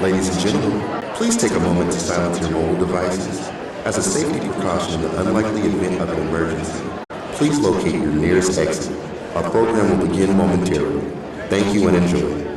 Ladies and gentlemen, please take a moment to silence your mobile devices. As a safety precaution in the unlikely event of an emergency, please locate your nearest exit. Our program will begin momentarily. Thank you and enjoy.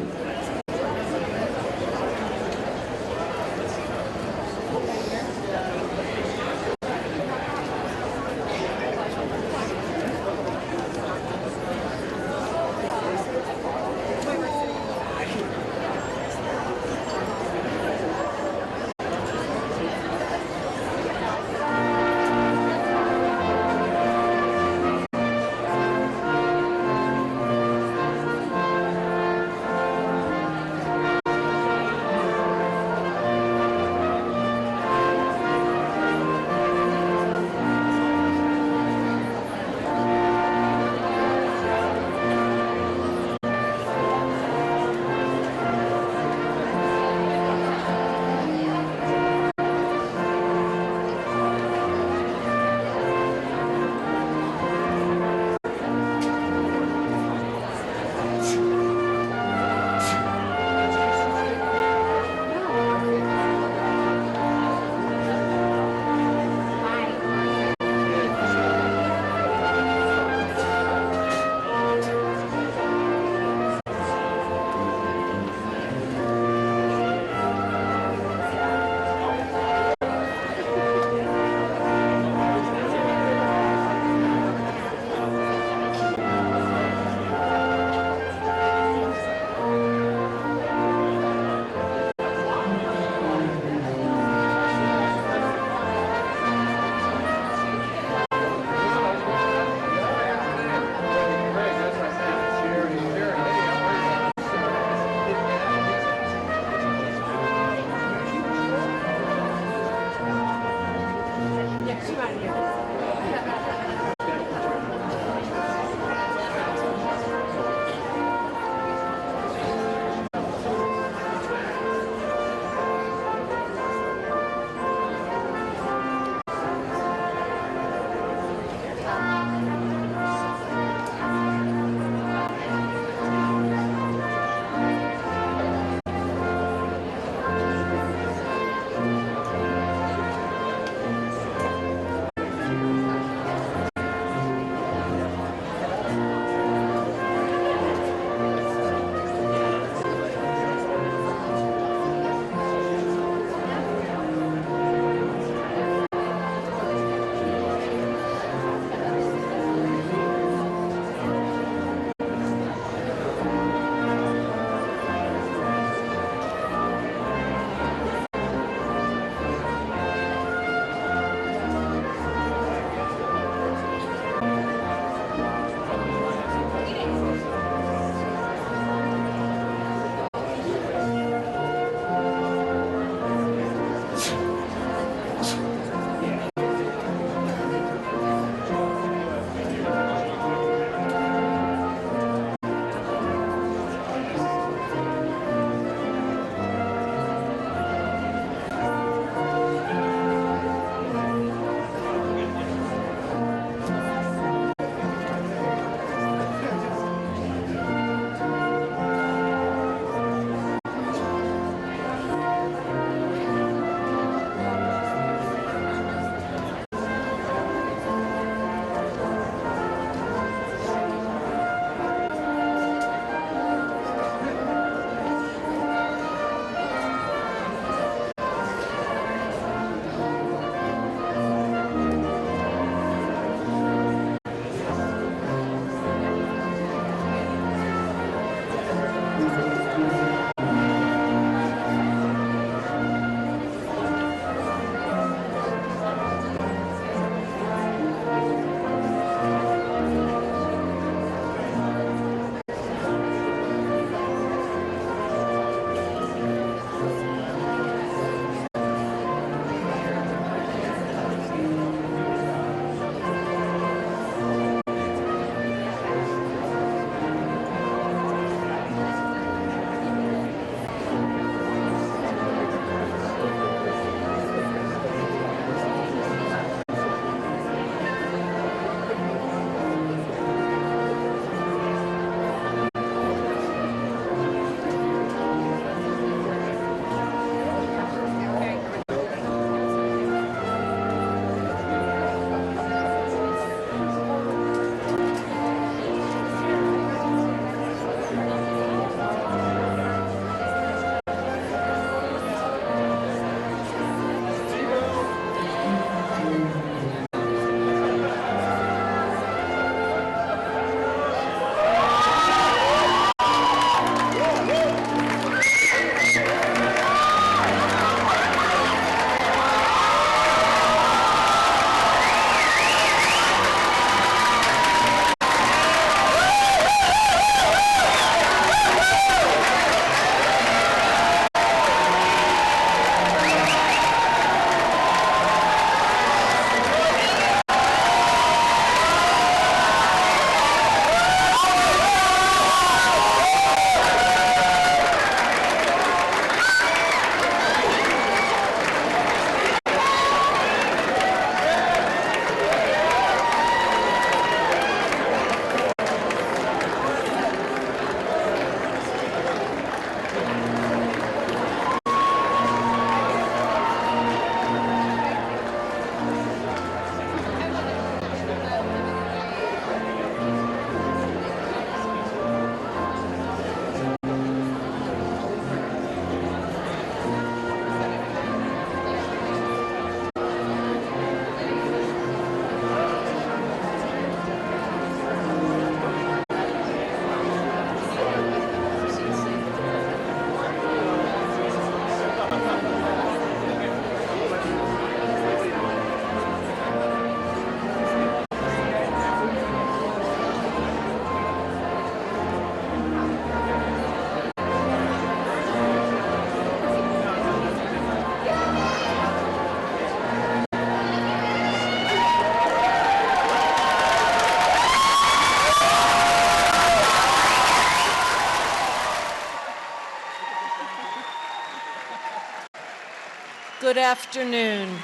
Good afternoon.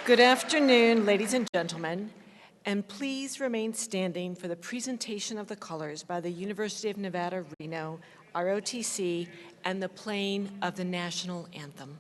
Good afternoon, ladies and gentlemen, and please remain standing for the presentation of the colors by the University of Nevada, Reno, ROTC, and the playing of the national anthem.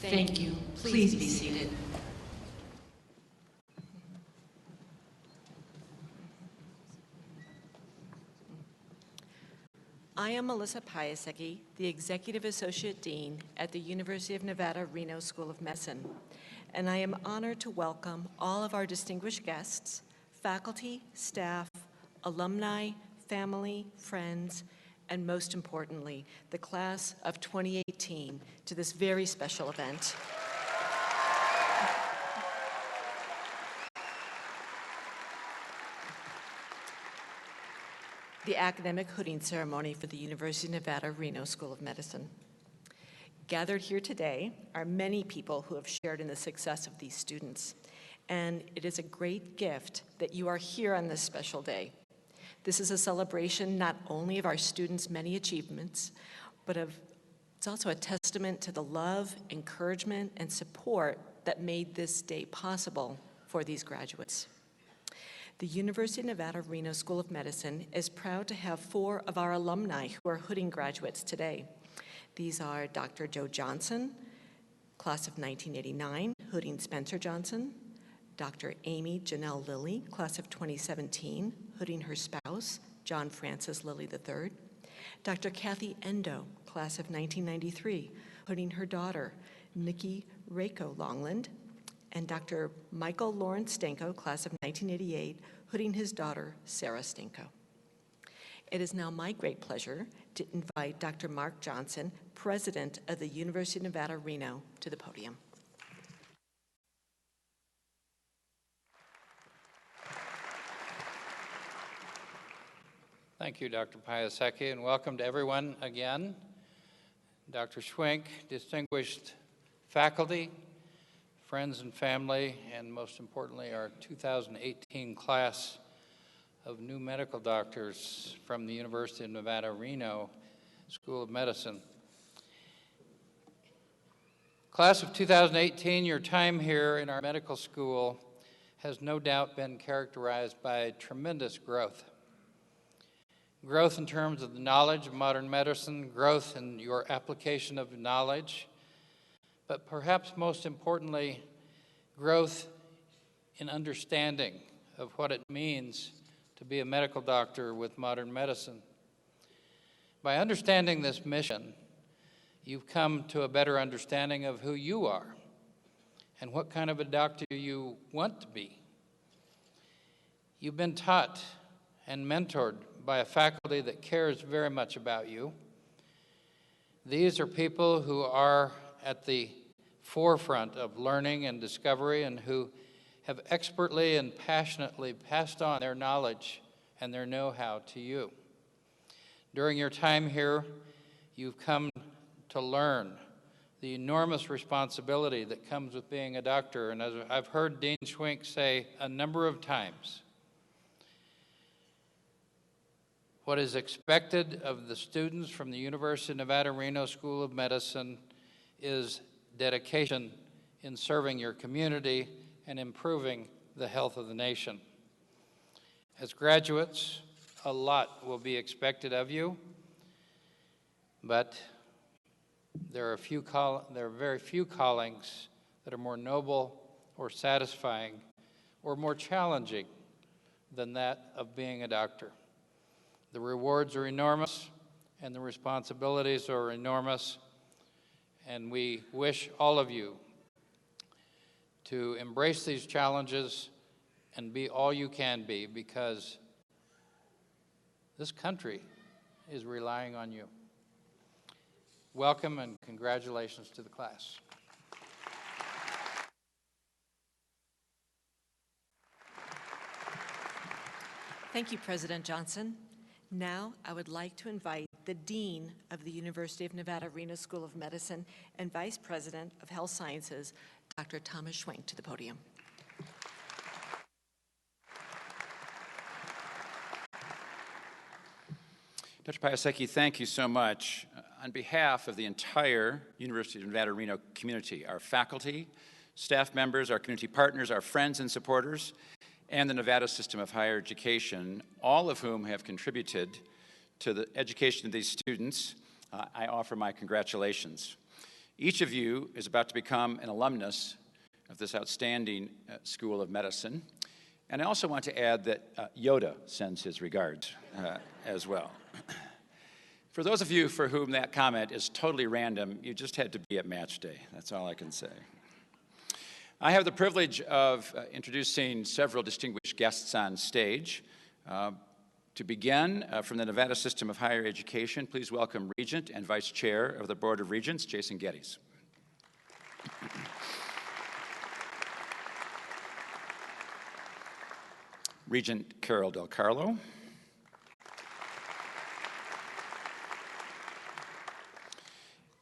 Thank you. Please be seated. I am Melissa Piasecki, the Executive Associate Dean at the University of Nevada, Reno School of Medicine, and I am honored to welcome all of our distinguished guests, faculty, staff, alumni, family, friends, and most importantly, the class of 2018 to this very special event. The academic hooding ceremony for the University of Nevada, Reno School of Medicine. Gathered here today are many people who have shared in the success of these students, and it is a great gift that you are here on this special day. This is a celebration not only of our students' many achievements, but it's also a testament to the love, encouragement, and support that made this day possible for these graduates. The University of Nevada, Reno School of Medicine is proud to have 4 of our alumni who are hooding graduates today. These are Dr. Joe Johnson, class of 1989, hooding Spencer Johnson, Dr. Amy Janelle Lilly, class of 2017, hooding her spouse, John Francis Lilly III, Dr. Kathy Endo, class of 1993, hooding her daughter, Nikki Rako Longland, and Dr. Michael Lawrence Stanko, class of 1988, hooding his daughter, Sarah Stanko. It is now my great pleasure to invite Dr. Mark Johnson, President of the University of Nevada, Reno, to the podium. Thank you, Dr. Piasecki, and welcome to everyone again. Dr. Schwenk, distinguished faculty, friends and family, and most importantly, our 2018 class of new medical doctors from the University of Nevada, Reno School of Medicine. Class of 2018, your time here in our medical school has no doubt been characterized by tremendous growth. Growth in terms of the knowledge of modern medicine, growth in your application of knowledge, but perhaps most importantly, growth in understanding of what it means to be a medical doctor with modern medicine. By understanding this mission, you've come to a better understanding of who you are and what kind of a doctor you want to be. You've been taught and mentored by a faculty that cares very much about you. These are people who are at the forefront of learning and discovery and who have expertly and passionately passed on their knowledge and their know-how to you. During your time here, you've come to learn the enormous responsibility that comes with being a doctor. And as I've heard Dean Schwenk say a number of times, what is expected of the students from the University of Nevada, Reno School of Medicine is dedication in serving your community and improving the health of the nation. As graduates, a lot will be expected of you, but there are very few callings that are more noble or satisfying or more challenging than that of being a doctor. The rewards are enormous, and the responsibilities are enormous, and we wish all of you to embrace these challenges and be all you can be, because this country is relying on you. Welcome and congratulations to the class. Thank you, President Johnson. Now, I would like to invite the Dean of the University of Nevada, Reno School of Medicine and Vice President of Health Sciences, Dr. Thomas Schwenk, to the podium. Dr. Piasecki, thank you so much. On behalf of the entire University of Nevada, Reno community, our faculty, staff members, our community partners, our friends and supporters, and the Nevada system of higher education, all of whom have contributed to the education of these students, I offer my congratulations. Each of you is about to become an alumnus of this outstanding School of Medicine. And I also want to add that Yoda sends his regards as well. For those of you for whom that comment is totally random, you just had to be at match day. That's all I can say. I have the privilege of introducing several distinguished guests on stage. To begin, from the Nevada System of Higher Education, please welcome Regent and Vice Chair of the Board of Regents, Jason Geddes. Regent Carol Del Carlo.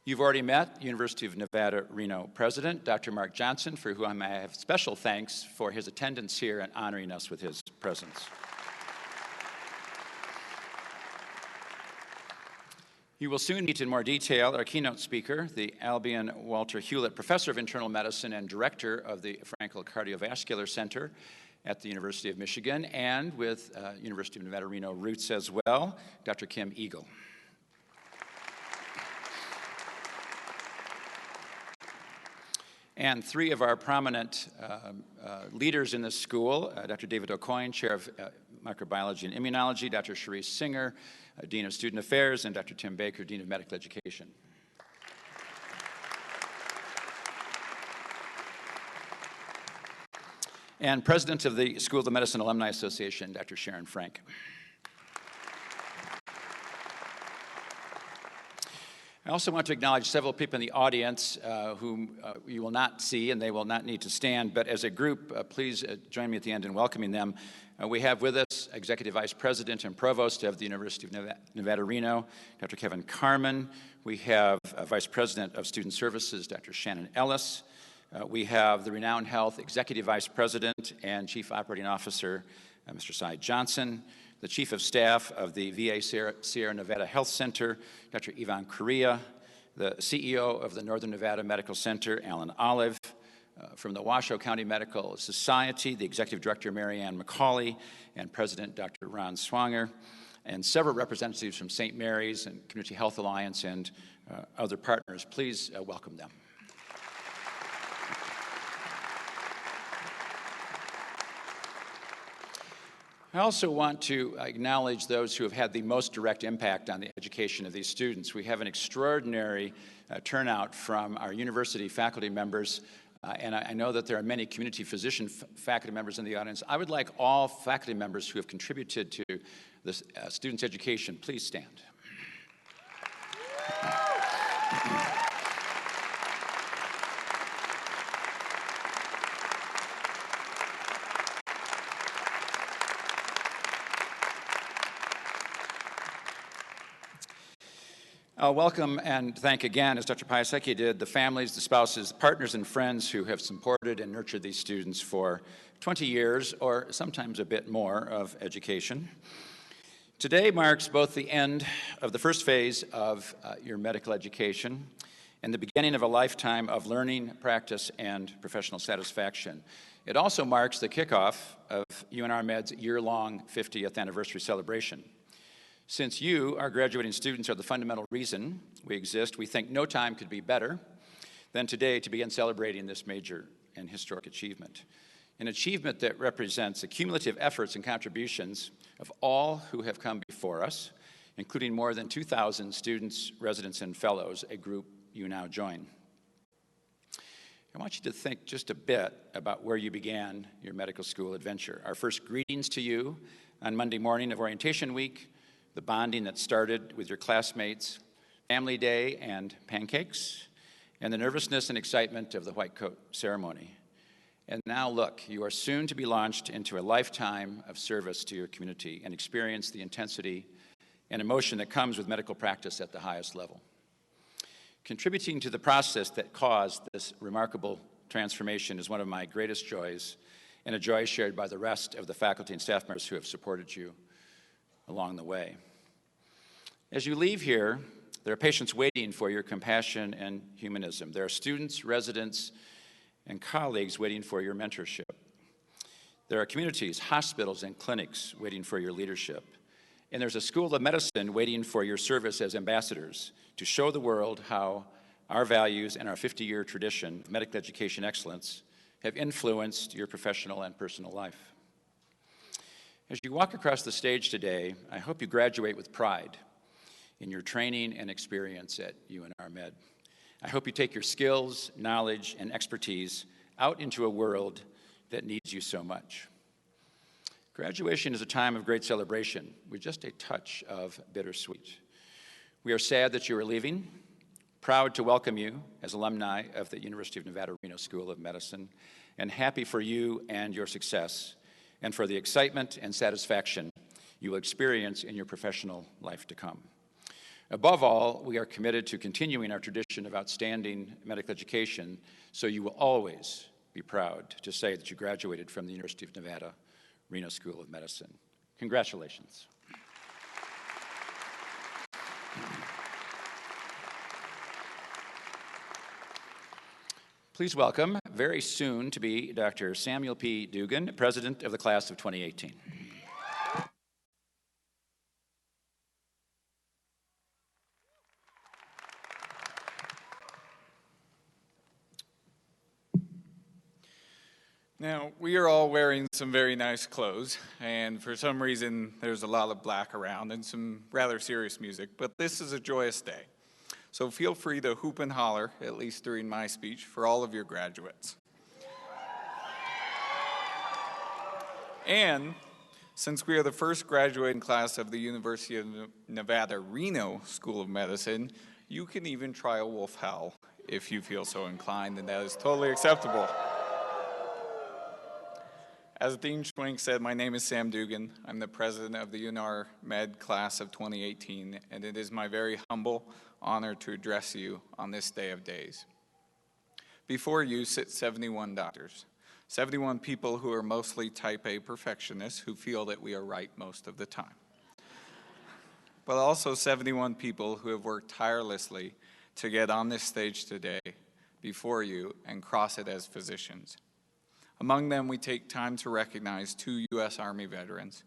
You've already met University of Nevada, Reno President, Dr. Mark Johnson, for whom I have special thanks for his attendance here and honoring us with his presence. You will soon meet in more detail our keynote speaker, the Albion Walter Hewlett Professor of Internal Medicine and Director of the Frankel Cardiovascular Center at the University of Michigan, and with University of Nevada, Reno roots as well, Dr. Kim Eagle. And three of our prominent leaders in this school, Dr. David Aucoin, Chair of Microbiology and Immunology, Dr. Cherise Singer, Dean of Student Affairs, and Dr. Tim Baker, Dean of Medical Education. And President of the School of Medicine Alumni Association, Dr. Sharon Frank. I also want to acknowledge several people in the audience whom you will not see and they will not need to stand, but as a group, please join me at the end in welcoming them. We have with us Executive Vice President and Provost of the University of Nevada, Reno, Dr. Kevin Carman. We have Vice President of Student Services, Dr. Shannon Ellis. We have the Renowned Health Executive Vice President and Chief Operating Officer, Mr. Cy Johnson. The Chief of Staff of the VA Sierra Nevada Health Center, Dr. Ivan Correa, the CEO of the Northern Nevada Medical Center, Alan Olive, from the Washoe County Medical Society, the Executive Director, Mary Ann McCauley, and President, Dr. Ron Swanger, and several representatives from St. Mary's and Community Health Alliance and other partners. Please welcome them. I also want to acknowledge those who have had the most direct impact on the education of these students. We have an extraordinary turnout from our university faculty members, and I know that there are many community physician faculty members in the audience. I would like all faculty members who have contributed to the students' education, please stand. I'll welcome and thank again, as Dr. Piasecki did, the families, the spouses, partners, and friends who have supported and nurtured these students for 20 years, or sometimes a bit more, of education. Today marks both the end of the first phase of your medical education and the beginning of a lifetime of learning, practice, and professional satisfaction. It also marks the kickoff of UNR Med's year-long 50th anniversary celebration. Since you, our graduating students, are the fundamental reason we exist, we think no time could be better than today to begin celebrating this major and historic achievement. An achievement that represents the cumulative efforts and contributions of all who have come before us, including more than 2,000 students, residents, and fellows, a group you now join. I want you to think just a bit about where you began your medical school adventure. Our first greetings to you on Monday morning of orientation week, the bonding that started with your classmates, family day and pancakes, and the nervousness and excitement of the white coat ceremony. And now look, you are soon to be launched into a lifetime of service to your community and experience the intensity and emotion that comes with medical practice at the highest level. Contributing to the process that caused this remarkable transformation is one of my greatest joys, and a joy shared by the rest of the faculty and staff members who have supported you along the way. As you leave here, there are patients waiting for your compassion and humanism. There are students, residents, and colleagues waiting for your mentorship. There are communities, hospitals, and clinics waiting for your leadership. And there's a school of medicine waiting for your service as ambassadors to show the world how our values and our 50-year tradition of medical education excellence have influenced your professional and personal life. As you walk across the stage today, I hope you graduate with pride in your training and experience at UNR Med. I hope you take your skills, knowledge, and expertise out into a world that needs you so much. Graduation is a time of great celebration with just a touch of bittersweet. We are sad that you are leaving, proud to welcome you as alumni of the University of Nevada, Reno School of Medicine, and happy for you and your success, and for the excitement and satisfaction you will experience in your professional life to come. Above all, we are committed to continuing our tradition of outstanding medical education, so you will always be proud to say that you graduated from the University of Nevada, Reno School of Medicine. Congratulations. Please welcome, very soon to be Dr. Samuel P. Dugan, President of the Class of 2018. Now, we are all wearing some very nice clothes, and for some reason, there's a lot of black around and some rather serious music, but this is a joyous day. So feel free to hoop and holler, at least during my speech, for all of your graduates. And Since we are the first graduating class of the University of Nevada, Reno School of Medicine, you can even try a wolf howl if you feel so inclined, and that is totally acceptable. As Dean Schwenk said, my name is Sam Dugan. I'm the president of the UNR Med class of 2018, and it is my very humble honor to address you on this day of days. Before you sit 71 doctors, 71 people who are mostly type A perfectionists who feel that we are right most of the time. But also 71 people who have worked tirelessly to get on this stage today before you and cross it as physicians. Among them, we take time to recognize 2 U.S. Army veterans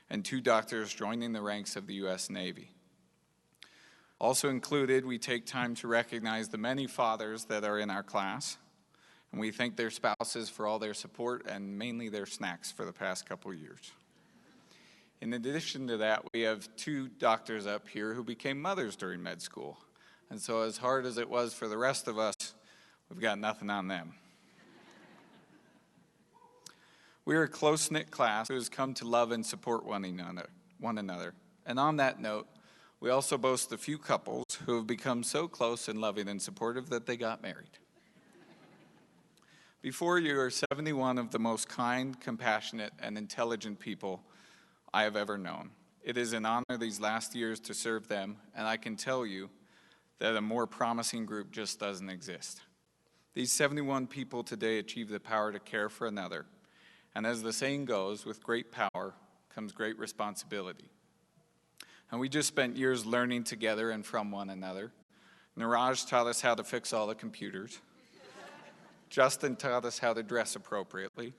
and 2 doctors joining the ranks of the U.S. Navy. Also included, we take time to recognize the many fathers that are in our class, and we thank their spouses for all their support and mainly their snacks for the past couple years. In addition to that, we have 2 doctors up here who became mothers during med school. And so as hard as it was for the rest of us, we've got nothing on them. We are a close-knit class who has come to love and support one another. And on that note, we also boast a few couples who have become so close and loving and supportive that they got married. Before you are 71 of the most kind, compassionate, and intelligent people I have ever known. It is an honor these last years to serve them, and I can tell you that a more promising group just doesn't exist. These 71 people today achieve the power to care for another, and as the saying goes, with great power comes great responsibility. And we just spent years learning together and from one another. Niraj taught us how to fix all the computers. Justin taught us how to dress appropriately.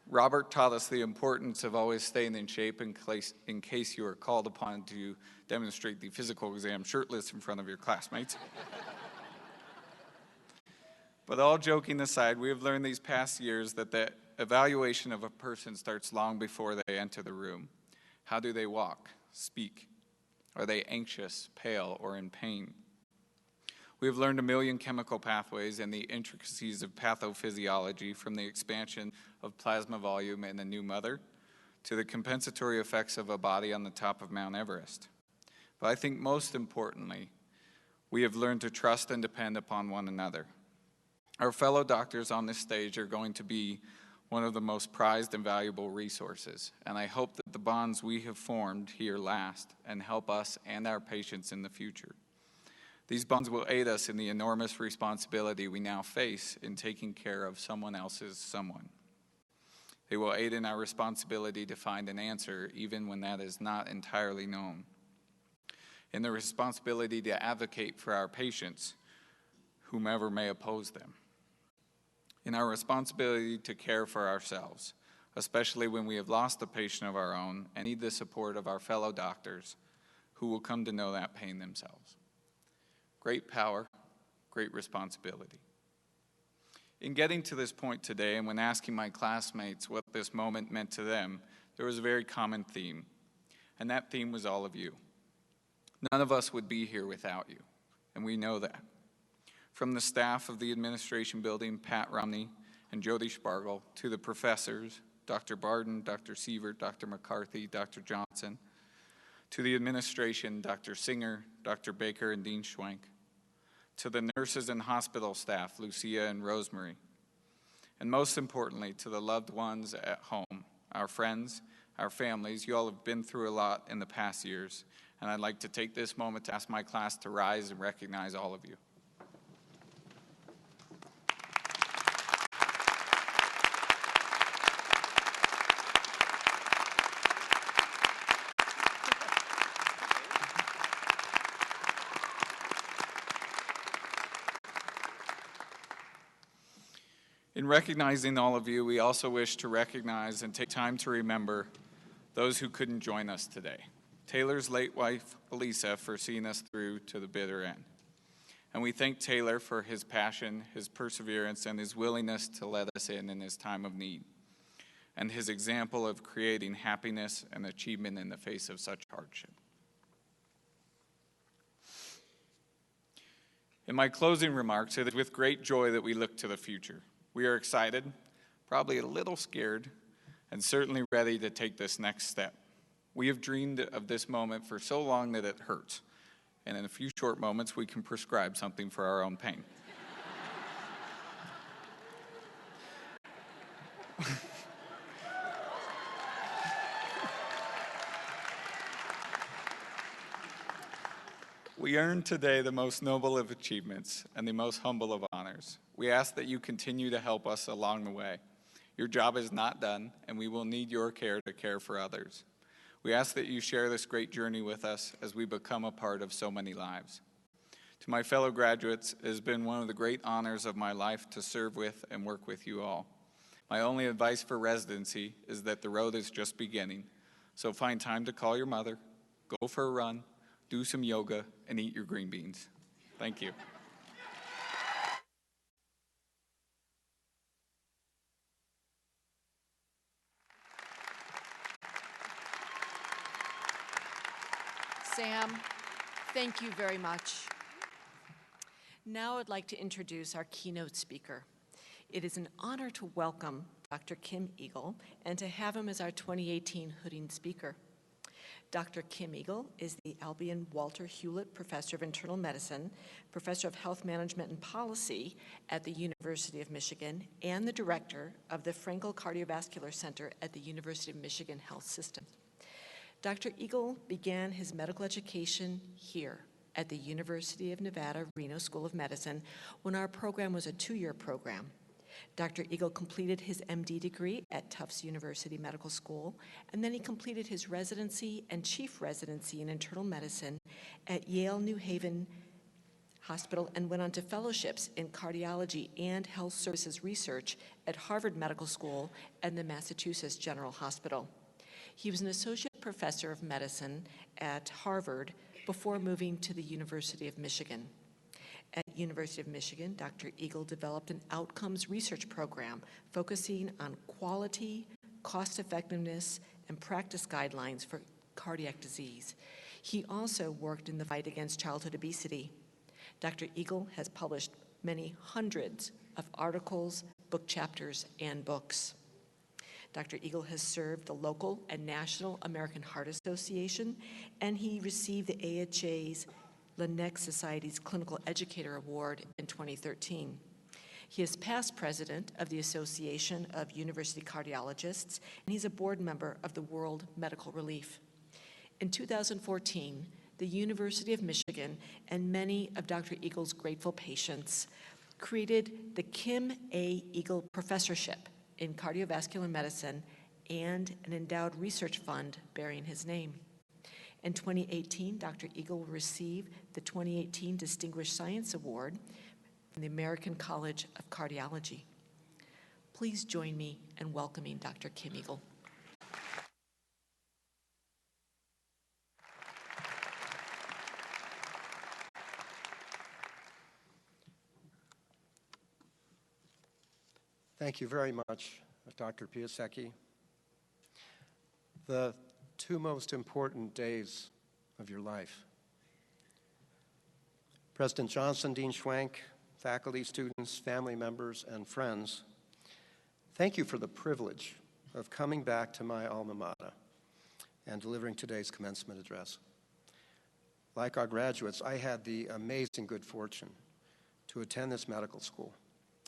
Robert taught us the importance of always staying in shape in case you are called upon to demonstrate the physical exam shirtless in front of your classmates. But all joking aside, we have learned these past years that the evaluation of a person starts long before they enter the room. How do they walk, speak? Are they anxious, pale, or in pain? We have learned a million chemical pathways and the intricacies of pathophysiology, from the expansion of plasma volume in a new mother to the compensatory effects of a body on the top of Mount Everest. But I think most importantly, we have learned to trust and depend upon one another. Our fellow doctors on this stage are going to be one of the most prized and valuable resources, and I hope that the bonds we have formed here last and help us and our patients in the future. These bonds will aid us in the enormous responsibility we now face in taking care of someone else's someone. They will aid in our responsibility to find an answer even when that is not entirely known. In the responsibility to advocate for our patients, whomever may oppose them. In our responsibility to care for ourselves, especially when we have lost a patient of our own and need the support of our fellow doctors who will come to know that pain themselves. Great power, great responsibility. In getting to this point today, and when asking my classmates what this moment meant to them, there was a very common theme, and that theme was all of you. None of us would be here without you, and we know that. From the staff of the administration building, Pat Romney and Jody Spargle, to the professors, Dr. Barden, Dr. Sievert, Dr. McCarthy, Dr. Johnson, to the administration, Dr. Singer, Dr. Baker, and Dean Schwenk, to the nurses and hospital staff, Lucia and Rosemary, and most importantly, to the loved ones at home, our friends, our families. You all have been through a lot in the past years, and I'd like to take this moment to ask my class to rise and recognize all of you. In recognizing all of you, we also wish to recognize and take time to remember those who couldn't join us today. Taylor's late wife, Elisa, for seeing us through to the bitter end. And we thank Taylor for his passion, his perseverance, and his willingness to let us in his time of need, and his example of creating happiness and achievement in the face of such hardship. In my closing remarks, it is with great joy that we look to the future. We are excited, probably a little scared, and certainly ready to take this next step. We have dreamed of this moment for so long that it hurts, and in a few short moments we can prescribe something for our own pain. We earned today the most noble of achievements and the most humble of honors. We ask that you continue to help us along the way. Your job is not done, and we will need your care to care for others. We ask that you share this great journey with us as we become a part of so many lives. To my fellow graduates, it has been one of the great honors of my life to serve with and work with you all. My only advice for residency is that the road is just beginning, so find time to call your mother, go for a run, do some yoga, and eat your green beans. Thank you. Sam, thank you very much. Now I'd like to introduce our keynote speaker. It is an honor to welcome Dr. Kim Eagle and to have him as our 2018 Hooding Speaker. Dr. Kim Eagle is the Albion Walter Hewlett Professor of Internal Medicine, Professor of Health Management and Policy at the University of Michigan, and the Director of the Frankel Cardiovascular Center at the University of Michigan Health System. Dr. Eagle began his medical education here at the University of Nevada, Reno School of Medicine, when our program was a 2-year program. Dr. Eagle completed his MD degree at Tufts University Medical School, and then he completed his residency and chief residency in internal medicine at Yale New Haven Hospital and went on to fellowships in cardiology and health services research at Harvard Medical School and the Massachusetts General Hospital. He was an associate professor of medicine at Harvard before moving to the University of Michigan. At University of Michigan, Dr. Eagle developed an outcomes research program focusing on quality, cost-effectiveness, and practice guidelines for cardiac disease. He also worked in the fight against childhood obesity. Dr. Eagle has published many hundreds of articles, book chapters, and books. Dr. Eagle has served the local and national American Heart Association, and he received the AHA's Linux Society's Clinical Educator Award in 2013. He is past president of the Association of University Cardiologists, and he's a board member of the World Medical Relief. In 2014, the University of Michigan and many of Dr. Eagle's grateful patients created the Kim A. Eagle Professorship in Cardiovascular Medicine and an endowed research fund bearing his name. In 2018, Dr. Eagle will receive the 2018 Distinguished Science Award from the American College of Cardiology. Please join me in welcoming Dr. Kim Eagle. Thank you very much, Dr. Piasecki. The 2 most important days of your life. President Johnson, Dean Schwenk, faculty, students, family members, and friends, thank you for the privilege of coming back to my alma mater and delivering today's commencement address. Like our graduates, I had the amazing good fortune to attend this medical school.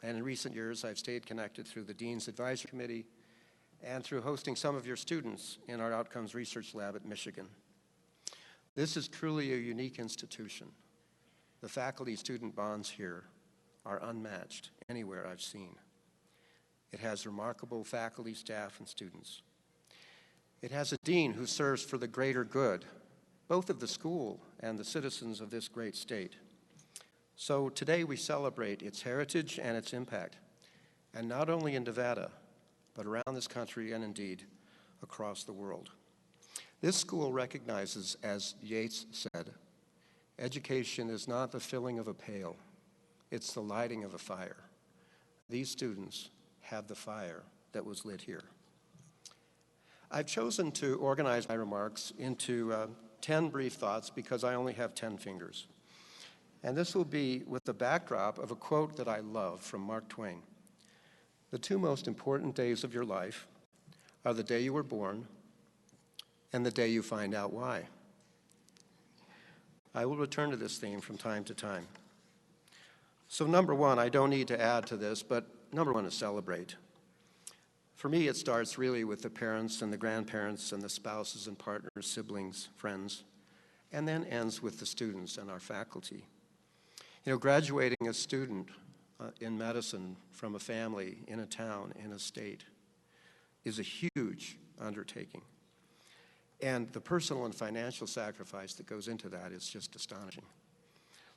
And in recent years, I've stayed connected through the Dean's Advisory Committee and through hosting some of your students in our Outcomes Research Lab at Michigan. This is truly a unique institution. The faculty-student bonds here are unmatched anywhere I've seen. It has remarkable faculty, staff, and students. It has a dean who serves for the greater good, both of the school and the citizens of this great state. So today we celebrate its heritage and its impact, and not only in Nevada, but around this country and indeed across the world. This school recognizes, as Yeats said, education is not the filling of a pail, it's the lighting of a fire. These students have the fire that was lit here. I've chosen to organize my remarks into 10 brief thoughts because I only have 10 fingers. And this will be with the backdrop of a quote that I love from Mark Twain. The 2 most important days of your life are the day you were born and the day you find out why. I will return to this theme from time to time. So number one, I don't need to add to this, but number one is celebrate. For me, it starts really with the parents and the grandparents and the spouses and partners, siblings, friends, and then ends with the students and our faculty. You know, graduating a student in medicine from a family, in a town, in a state, is a huge undertaking. And the personal and financial sacrifice that goes into that is just astonishing.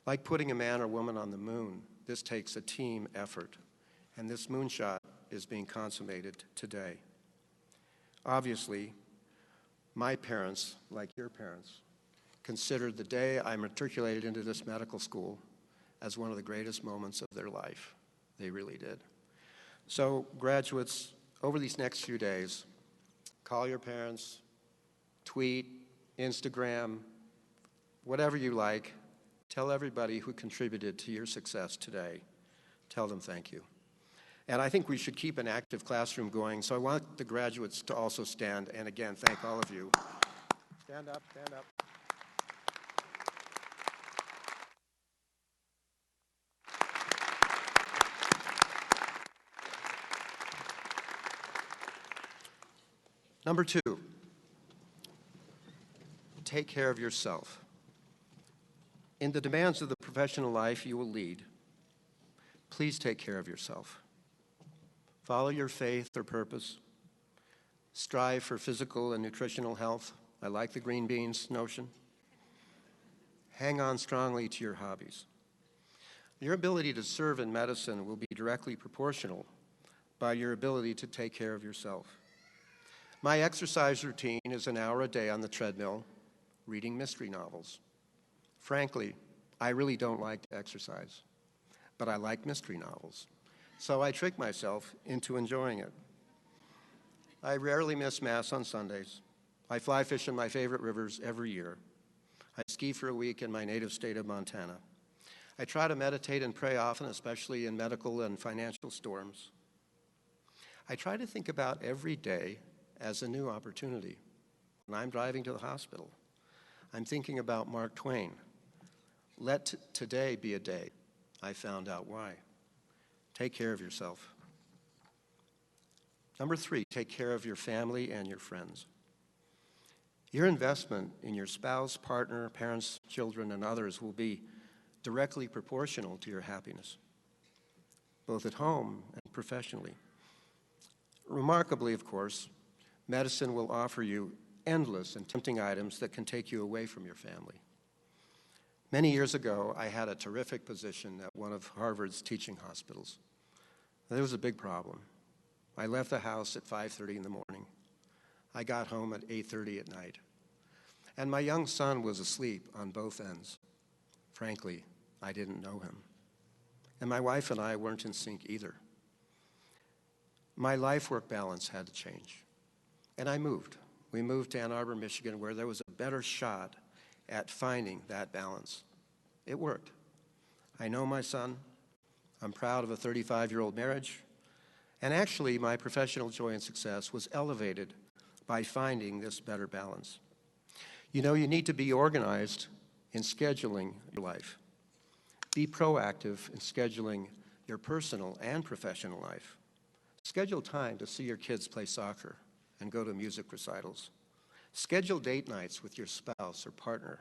Like putting a man or woman on the moon, this takes a team effort, and this moonshot is being consummated today. Obviously, my parents, like your parents, considered the day I matriculated into this medical school as one of the greatest moments of their life. They really did. So, graduates, over these next few days, call your parents, tweet, Instagram, whatever you like. Tell everybody who contributed to your success today. Tell them thank you. And I think we should keep an active classroom going, so I want the graduates to also stand and again thank all of you. Stand up, stand up. Number two, take care of yourself. In the demands of the professional life you will lead, please take care of yourself. Follow your faith or purpose. Strive for physical and nutritional health. I like the green beans notion. Hang on strongly to your hobbies. Your ability to serve in medicine will be directly proportional by your ability to take care of yourself. My exercise routine is an hour a day on the treadmill, reading mystery novels. Frankly, I really don't like to exercise, but I like mystery novels, so I trick myself into enjoying it. I rarely miss Mass on Sundays. I fly fish in my favorite rivers every year. I ski for a week in my native state of Montana. I try to meditate and pray often, especially in medical and financial storms. I try to think about every day as a new opportunity. When I'm driving to the hospital, I'm thinking about Mark Twain. Let today be a day I found out why. Take care of yourself. Number three, take care of your family and your friends. Your investment in your spouse, partner, parents, children, and others will be directly proportional to your happiness, both at home and professionally. Remarkably, of course, medicine will offer you endless and tempting items that can take you away from your family. Many years ago, I had a terrific position at one of Harvard's teaching hospitals. There was a big problem. I left the house at 5:30 in the morning. I got home at 8:30 at night. And my young son was asleep on both ends. Frankly, I didn't know him. And my wife and I weren't in sync either. My life-work balance had to change. And I moved. We moved to Ann Arbor, Michigan, where there was a better shot at finding that balance. It worked. I know my son. I'm proud of a 35-year-old marriage. And actually, my professional joy and success was elevated by finding this better balance. You know, you need to be organized in scheduling your life. Be proactive in scheduling your personal and professional life. Schedule time to see your kids play soccer and go to music recitals. Schedule date nights with your spouse or partner.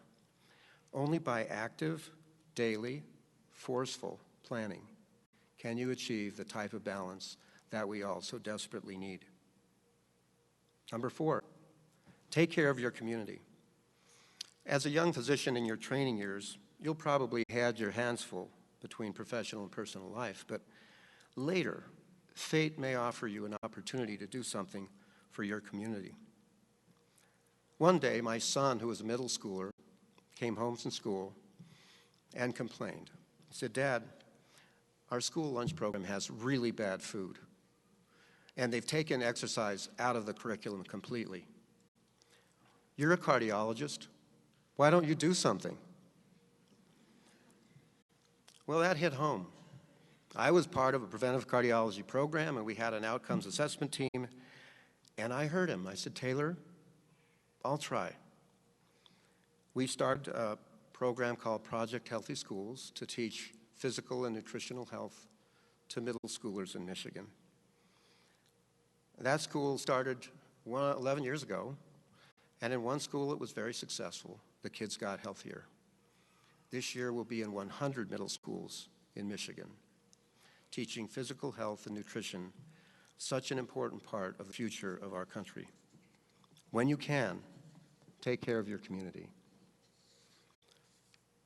Only by active, daily, forceful planning can you achieve the type of balance that we all so desperately need. Number four, take care of your community. As a young physician in your training years, you'll probably had your hands full between professional and personal life, but later, fate may offer you an opportunity to do something for your community. One day, my son, who was a middle schooler, came home from school and complained. He said, "Dad, our school lunch program has really bad food, and they've taken exercise out of the curriculum completely. You're a cardiologist. Why don't you do something?" Well, that hit home. I was part of a preventive cardiology program, and we had an outcomes assessment team, And I heard him. I said, Taylor, I'll try. We started a program called Project Healthy Schools to teach physical and nutritional health to middle schoolers in Michigan. That school started 11 years ago, and in one school it was very successful. The kids got healthier. This year we'll be in 100 middle schools in Michigan, teaching physical health and nutrition, such an important part of the future of our country. When you can, take care of your community.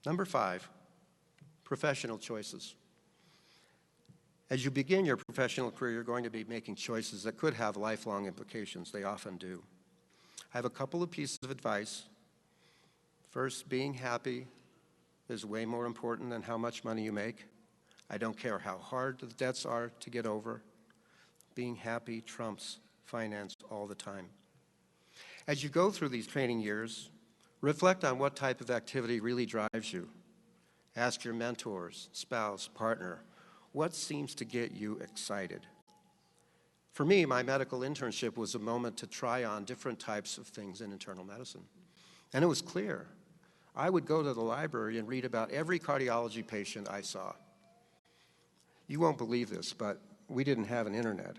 Number 5, professional choices. As you begin your professional career, you're going to be making choices that could have lifelong implications. They often do. I have a couple of pieces of advice. First, being happy is way more important than how much money you make. I don't care how hard the debts are to get over. Being happy trumps finance all the time. As you go through these training years, reflect on what type of activity really drives you. Ask your mentors, spouse, partner, what seems to get you excited? For me, my medical internship was a moment to try on different types of things in internal medicine. And it was clear. I would go to the library and read about every cardiology patient I saw. You won't believe this, but we didn't have an internet.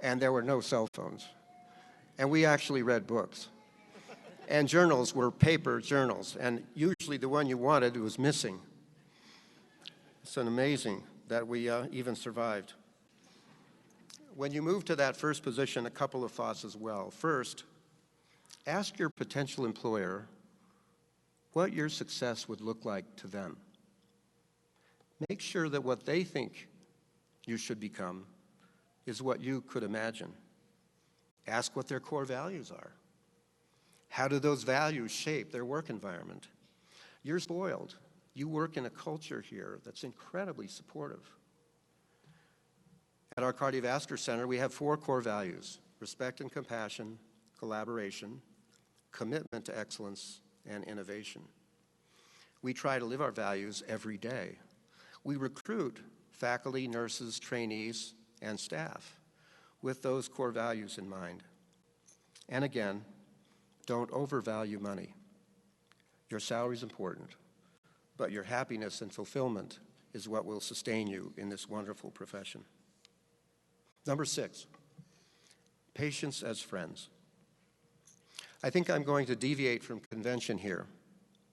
And there were no cell phones. And we actually read books. And journals were paper journals, and usually the one you wanted was missing. It's amazing that we even survived. When you move to that first position, a couple of thoughts as well. First, ask your potential employer what your success would look like to them. Make sure that what they think you should become is what you could imagine. Ask what their core values are. How do those values shape their work environment? You're spoiled. You work in a culture here that's incredibly supportive. At our cardiovascular center, we have 4 core values: respect and compassion, collaboration, commitment to excellence, and innovation. We try to live our values every day. We recruit faculty, nurses, trainees, and staff with those core values in mind. And again, don't overvalue money. Your salary is important, but your happiness and fulfillment is what will sustain you in this wonderful profession. Number 6, patients as friends. I think I'm going to deviate from convention here.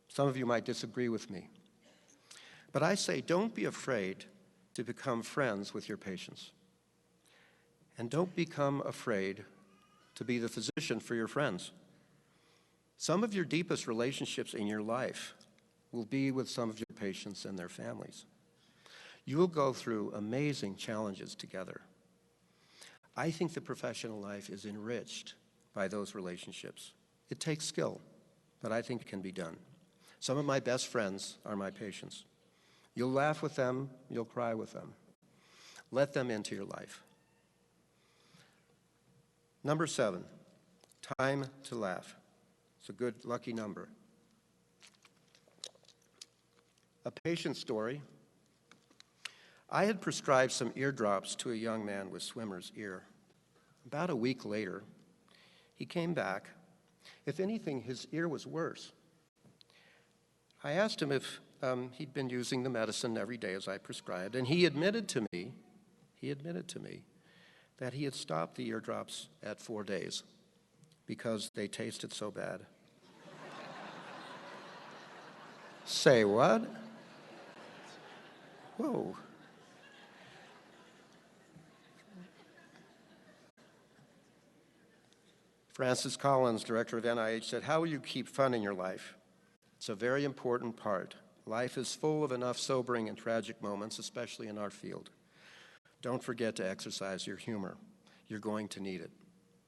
Some of you might disagree with me. But I say don't be afraid to become friends with your patients. And don't become afraid to be the physician for your friends. Some of your deepest relationships in your life will be with some of your patients and their families. You will go through amazing challenges together. I think the professional life is enriched by those relationships. It takes skill, but I think it can be done. Some of my best friends are my patients. You'll laugh with them, you'll cry with them. Let them into your life. Number 7, time to laugh. It's a good, lucky number. A patient story. I had prescribed some eardrops to a young man with swimmer's ear. About a week later, he came back. If anything, his ear was worse. I asked him if he'd been using the medicine every day as I prescribed, and he admitted to me that he had stopped the eardrops at 4 days because they tasted so bad. Say what? Whoa. Francis Collins, director of NIH, said, "How will you keep fun in your life? It's a very important part. Life is full of enough sobering and tragic moments, especially in our field. Don't forget to exercise your humor. You're going to need it."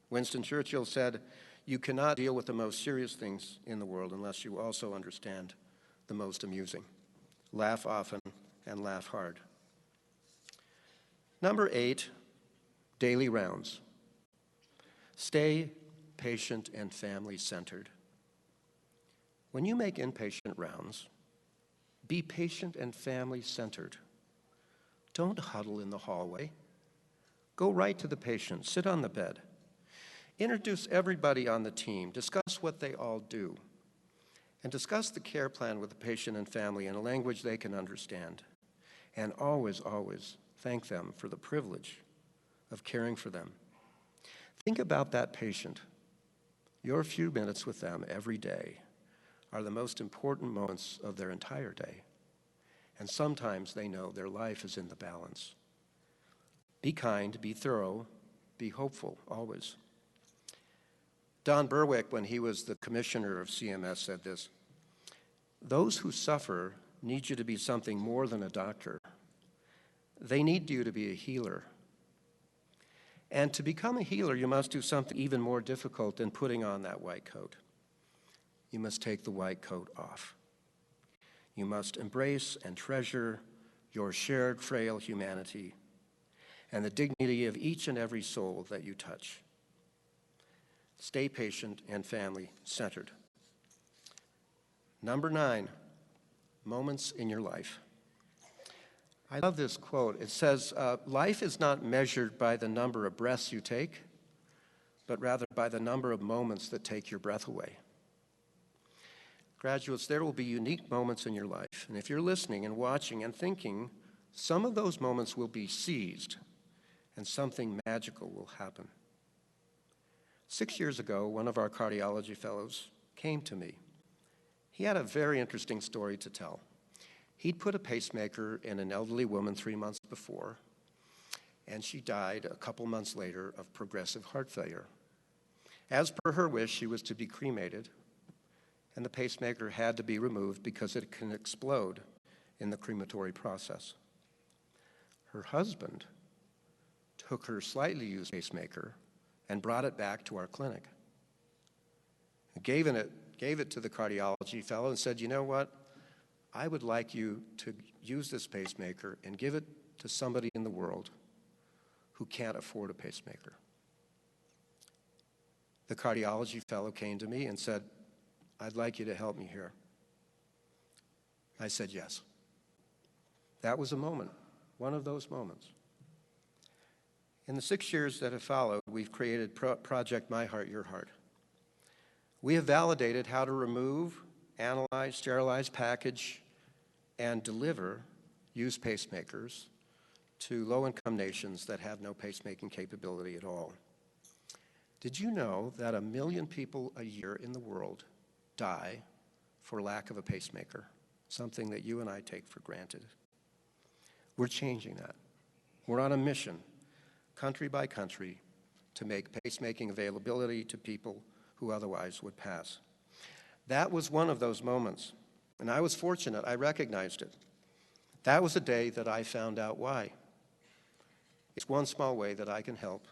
Winston Churchill said, "You cannot deal with the most serious things in the world unless you also understand the most amusing. Laugh often and laugh hard." Number 8, daily rounds. Stay patient and family-centered. When you make inpatient rounds, be patient and family-centered. Don't huddle in the hallway. Go right to the patient, sit on the bed. Introduce everybody on the team, discuss what they all do, and discuss the care plan with the patient and family in a language they can understand. And always, always thank them for the privilege of caring for them. Think about that patient. Your few minutes with them every day are the most important moments of their entire day. And sometimes they know their life is in the balance. Be kind, be thorough, be hopeful, always. Don Berwick, when he was the commissioner of CMS, said this: "Those who suffer need you to be something more than a doctor. They need you to be a healer. And to become a healer, you must do something even more difficult than putting on that white coat. You must take the white coat off. You must embrace and treasure your shared frail humanity and the dignity of each and every soul that you touch. Stay patient and family-centered." Number 9, moments in your life. I love this quote. It says, life is not measured by the number of breaths you take, but rather by the number of moments that take your breath away. Graduates, there will be unique moments in your life, and if you're listening and watching and thinking, some of those moments will be seized, and something magical will happen. 6 years ago, one of our cardiology fellows came to me. He had a very interesting story to tell. He'd put a pacemaker in an elderly woman 3 months before, and she died a couple months later of progressive heart failure. As per her wish, she was to be cremated, and the pacemaker had to be removed because it can explode in the crematory process. Her husband took her slightly used pacemaker and brought it back to our clinic. Gave it to the cardiology fellow and said, "You know what? I would like you to use this pacemaker and give it to somebody in the world who can't afford a pacemaker." The cardiology fellow came to me and said, "I'd like you to help me here." I said yes. That was a moment, one of those moments. In the 6 years that have followed, we've created Project My Heart, Your Heart. We have validated how to remove, analyze, sterilize, package, and deliver used pacemakers to low-income nations that have no pacemaking capability at all. Did you know that 1 million people a year in the world die for lack of a pacemaker, something that you and I take for granted? We're changing that. We're on a mission, country by country, to make pacemaking availability to people who otherwise would pass. That was one of those moments, and I was fortunate. I recognized it. That was the day that I found out why. It's one small way that I can help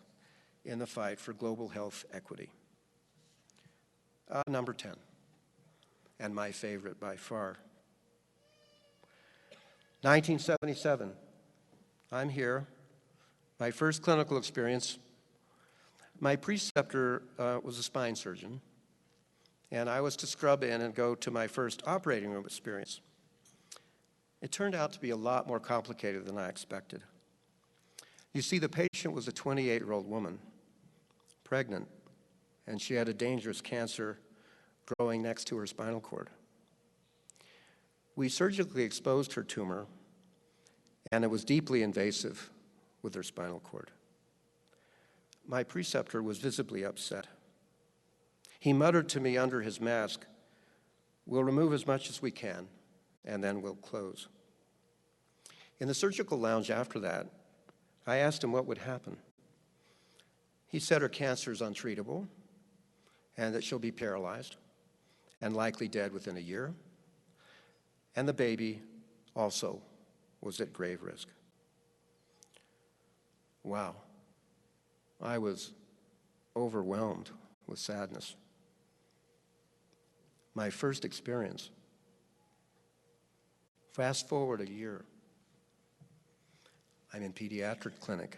in the fight for global health equity. Number 10, and my favorite by far. 1977, I'm here, my first clinical experience. My preceptor was a spine surgeon, and I was to scrub in and go to my first operating room experience. It turned out to be a lot more complicated than I expected. You see, the patient was a 28-year-old woman, pregnant, and she had a dangerous cancer growing next to her spinal cord. We surgically exposed her tumor, and it was deeply invasive with her spinal cord. My preceptor was visibly upset. He muttered to me under his mask, "We'll remove as much as we can, and then we'll close." In the surgical lounge after that, I asked him what would happen. He said her cancer is untreatable, and that she'll be paralyzed and likely dead within a year, and the baby also was at grave risk. Wow. I was overwhelmed with sadness. My first experience. Fast forward a year. I'm in pediatric clinic.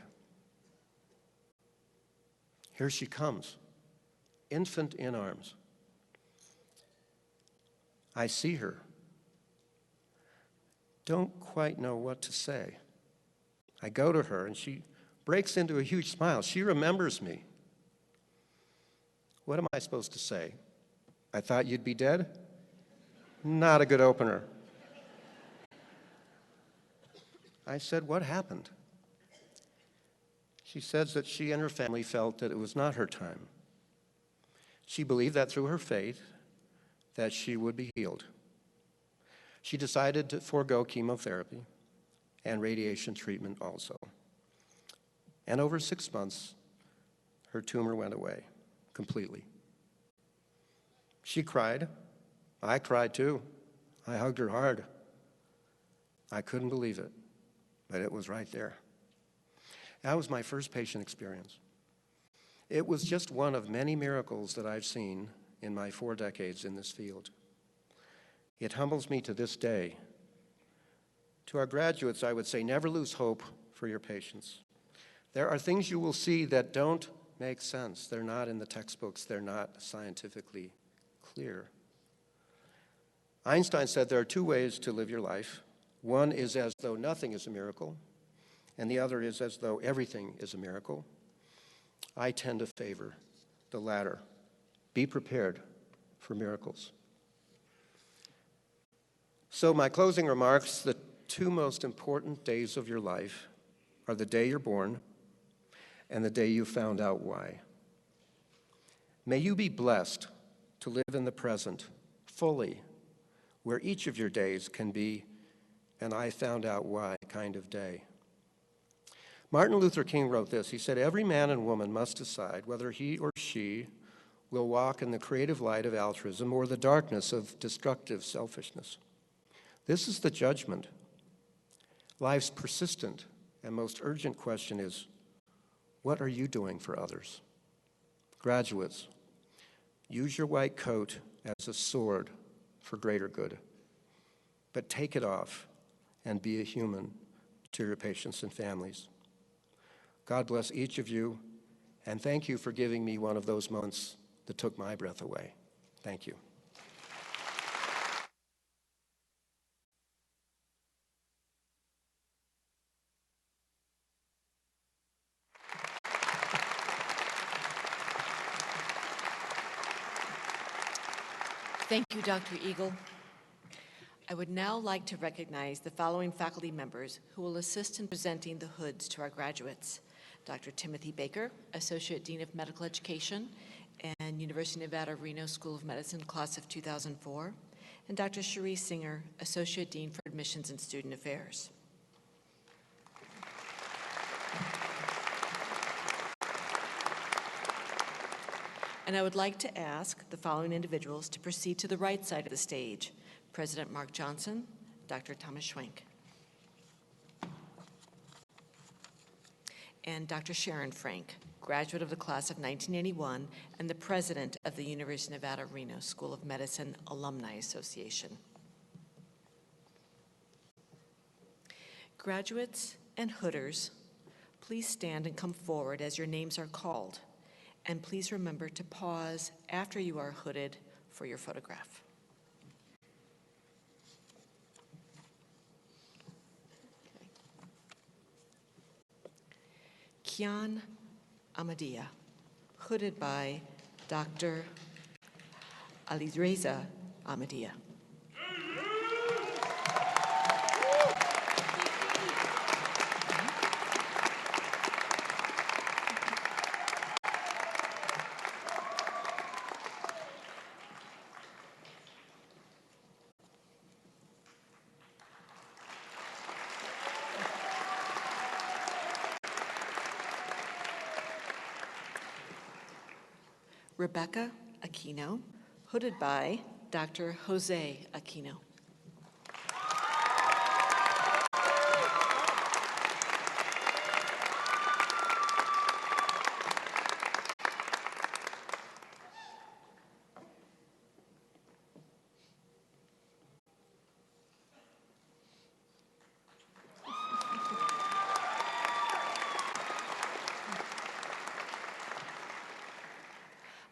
Here she comes, infant in arms. I see her. Don't quite know what to say. I go to her and she breaks into a huge smile. She remembers me. What am I supposed to say? I thought you'd be dead? Not a good opener. I said, what happened? She says that she and her family felt that it was not her time. She believed that through her faith, that she would be healed. She decided to forego chemotherapy and radiation treatment also. And over 6 months, her tumor went away completely. She cried. I cried too. I hugged her hard. I couldn't believe it, but it was right there. That was my first patient experience. It was just one of many miracles that I've seen in my 4 decades in this field. It humbles me to this day. To our graduates, I would say never lose hope for your patients. There are things you will see that don't make sense. They're not in the textbooks. They're not scientifically clear. Einstein said there are 2 ways to live your life. One is as though nothing is a miracle, and the other is as though everything is a miracle. I tend to favor the latter. Be prepared for miracles. So my closing remarks, the 2 most important days of your life are the day you're born and the day you found out why. May you be blessed to live in the present fully, where each of your days can be an I found out why kind of day. Martin Luther King wrote this. He said, every man and woman must decide whether he or she will walk in the creative light of altruism or the darkness of destructive selfishness. This is the judgment. Life's persistent and most urgent question is, what are you doing for others? Graduates, use your white coat as a sword for greater good, but take it off and be a human to your patients and families. God bless each of you, and thank you for giving me one of those moments that took my breath away. Thank you. Thank you, Dr. Eagle. I would now like to recognize the following faculty members who will assist in presenting the hoods to our graduates. Dr. Timothy Baker, Associate Dean of Medical Education and University of Nevada, Reno School of Medicine, class of 2004, and Dr. Cherie Singer, Associate Dean for Admissions and Student Affairs. And I would like to ask the following individuals to proceed to the right side of the stage. President Mark Johnson, Dr. Thomas Schwenk, and Dr. Sharon Frank, graduate of the class of 1981 and the president of the University of Nevada, Reno School of Medicine Alumni Association. Graduates and hooders, please stand and come forward as your names are called. And please remember to pause after you are hooded for your photograph. Kian Amadia, hooded by Dr. Alireza Amadia. Rebecca Aquino, hooded by Dr. Jose Aquino.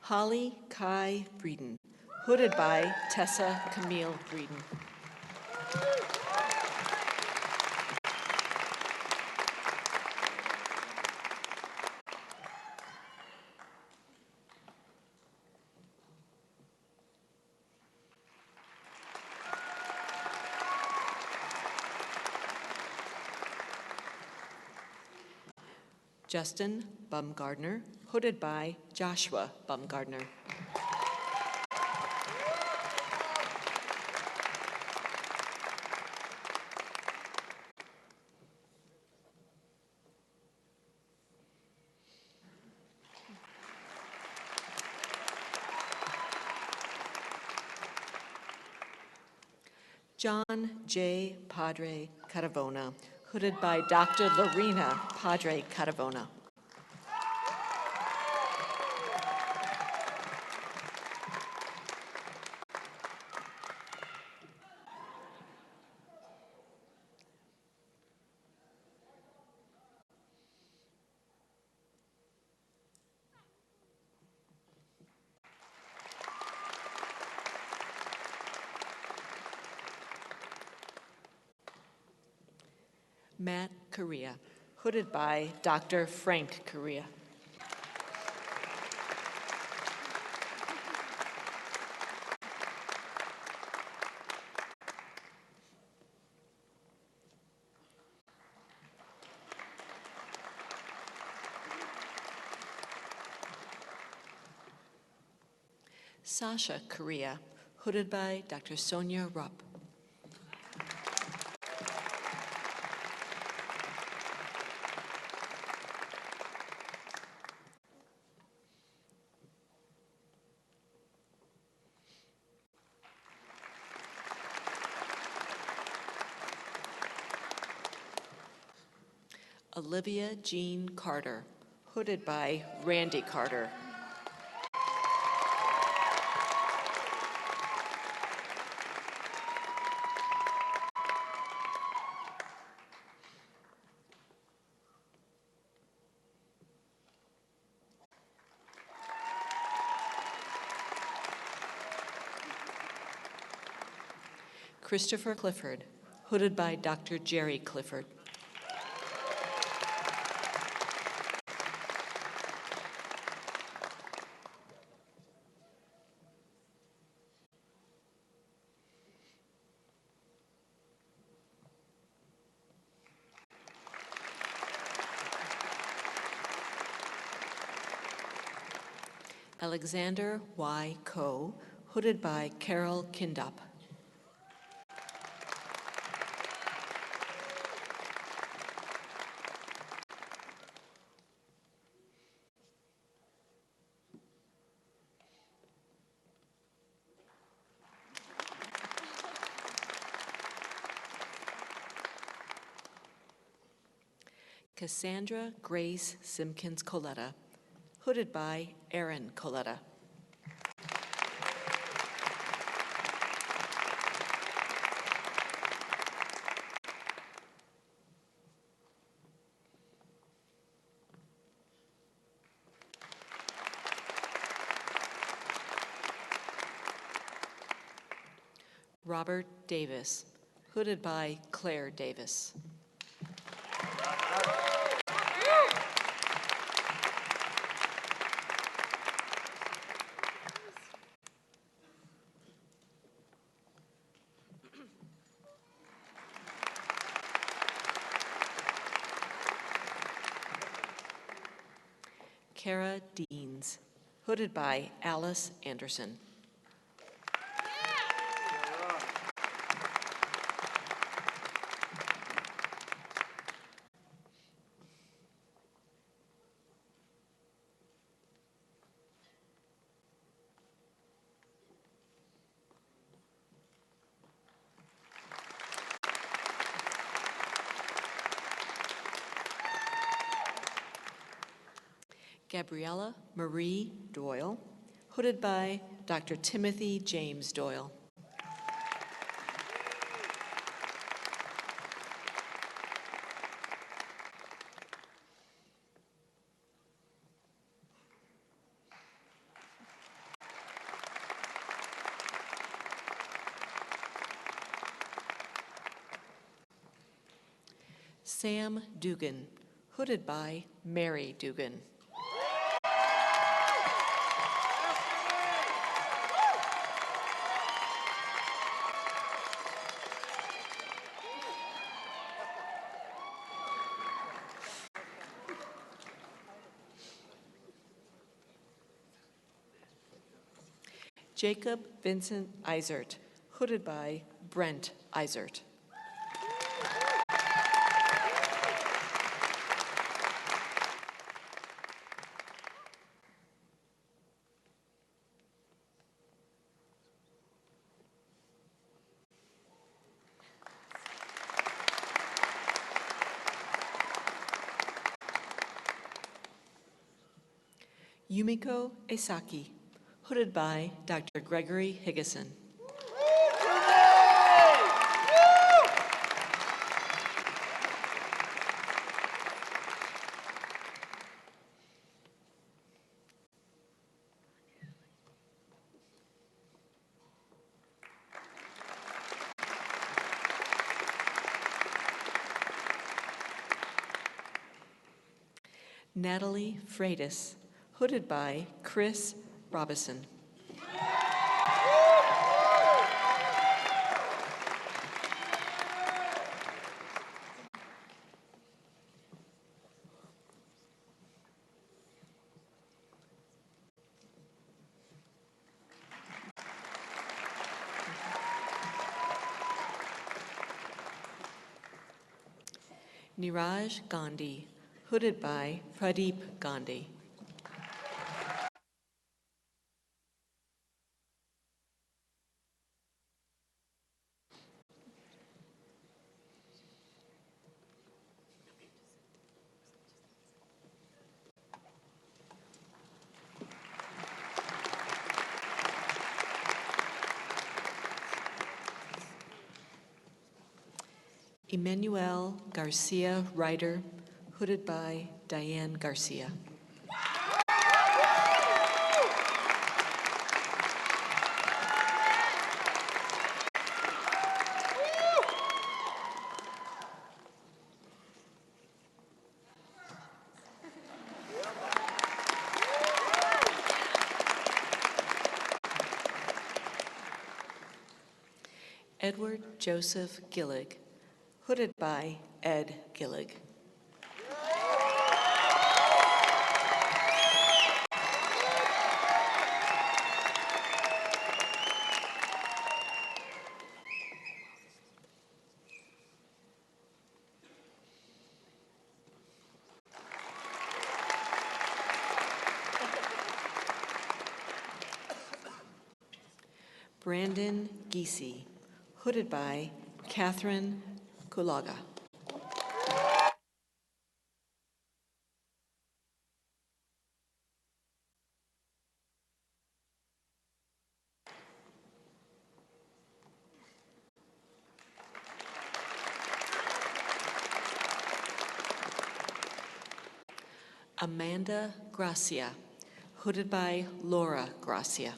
Holly Kai Breeden, hooded by Tessa Camille Breeden. Justin Bumgardner, hooded by Joshua Bumgardner. John J. Padre Caravona, hooded by Dr. Lorena Padre Caravona. Matt Correa, hooded by Dr. Frank Correa. Sasha Correa, hooded by Dr. Sonia Rupp. Olivia Jean Carter, hooded by Randy Carter. Christopher Clifford, hooded by Dr. Jerry Clifford. Alexander Y. Coe, hooded by Carol Kindop. Cassandra Grace Simpkins Coletta, hooded by Erin Coletta. Robert Davis, hooded by Claire Davis. Kara Deans, hooded by Alice Anderson. Gabriella Marie Doyle, hooded by Dr. Timothy James Doyle. Sam Dugan, hooded by Mary Dugan. Jacob Vincent Eisert, hooded by Brent Eisert. Yumiko Esaki, hooded by Dr. Gregory Higgison. Natalie Freitas, hooded by Chris Robison. Niraj Gandhi, hooded by Pradeep Gandhi. Emmanuel Garcia Ryder, hooded by Diane Garcia. Edward Joseph Gillig, hooded by Ed Gillig. Brandon Giese, hooded by Catherine Kulaga. Amanda Gracia, hooded by Laura Gracia.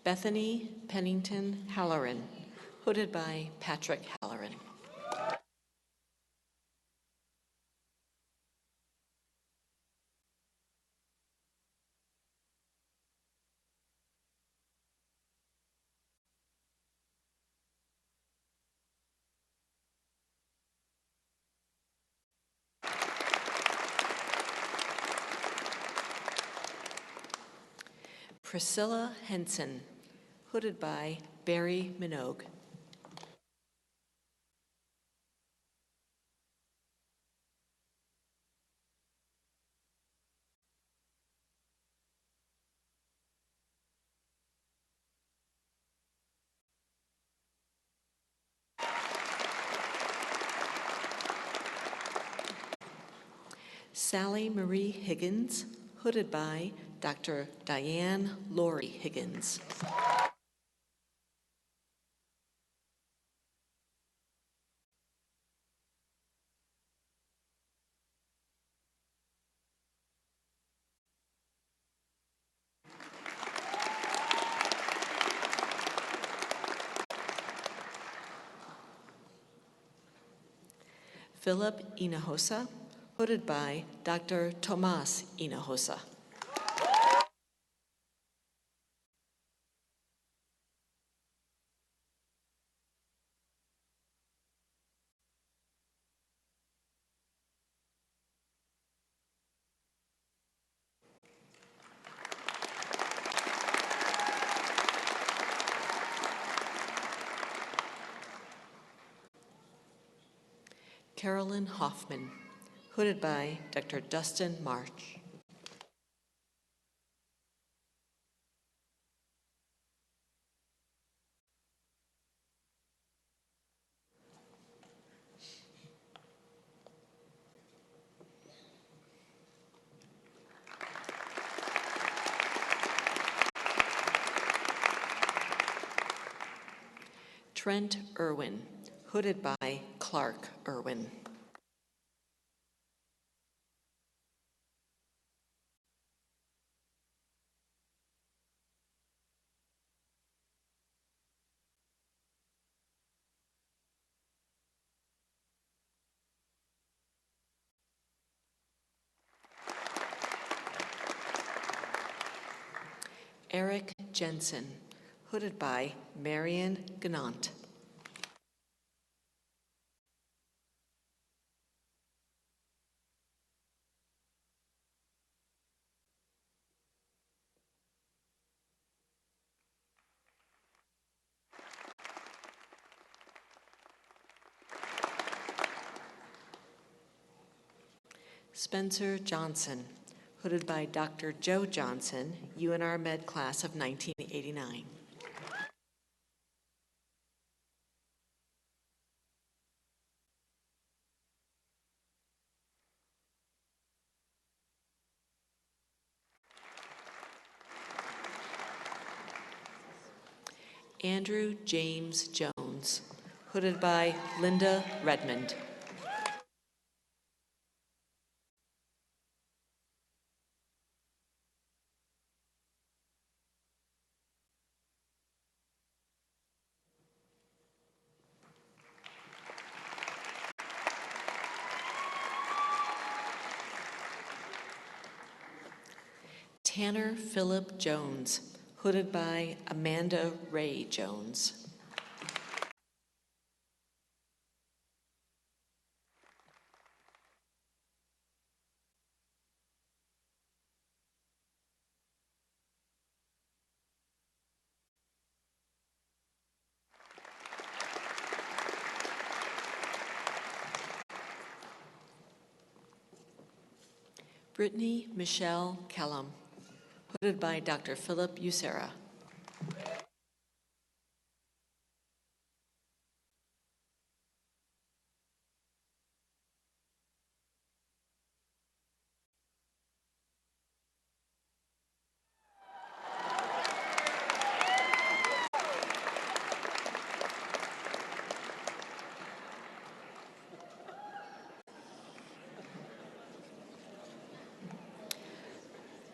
Bethany Pennington Halloran, hooded by Patrick Halloran. Priscilla Henson, hooded by Barry Minogue. Sally Marie Higgins, hooded by Dr. Diane Laurie Higgins. Philip Hinojosa, hooded by Dr. Tomas Hinojosa. Carolyn Hoffman, hooded by Dr. Dustin March. Trent Irwin, hooded by Clark Irwin. Eric Jensen, hooded by Marion Ganant. Spencer Johnson, hooded by Dr. Joe Johnson, UNR Med class of 1989. Andrew James Jones, hooded by Linda Redmond. Tanner Phillip Jones, hooded by Amanda Ray Jones. Brittany Michelle Kellum, hooded by Dr. Philip Usera.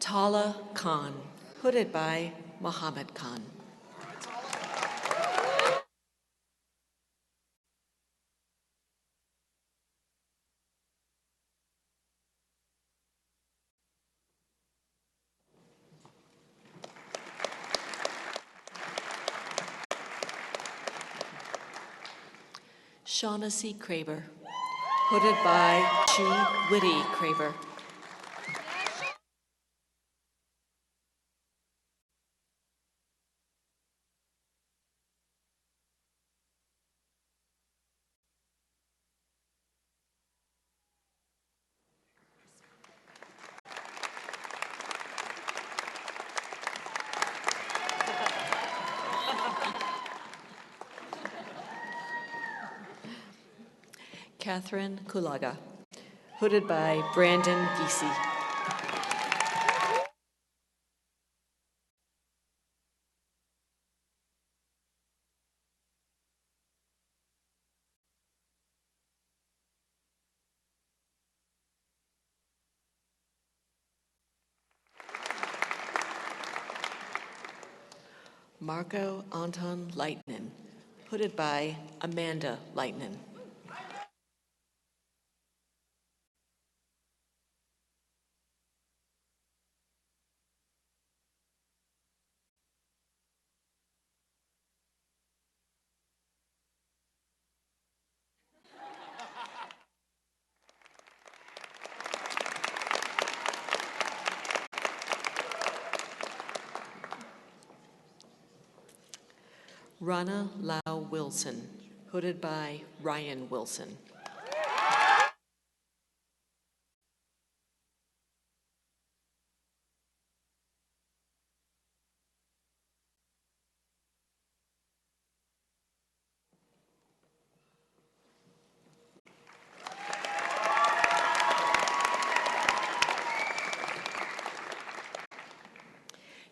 Tala Khan, hooded by Muhammad Khan. Shaughnessy Craver, hooded by Chi Whitty Craver. Catherine Kulaga, hooded by Brandon Giese. Marco Anton Leitnen, hooded by Amanda Leitnen. Rana Lau Wilson, hooded by Ryan Wilson.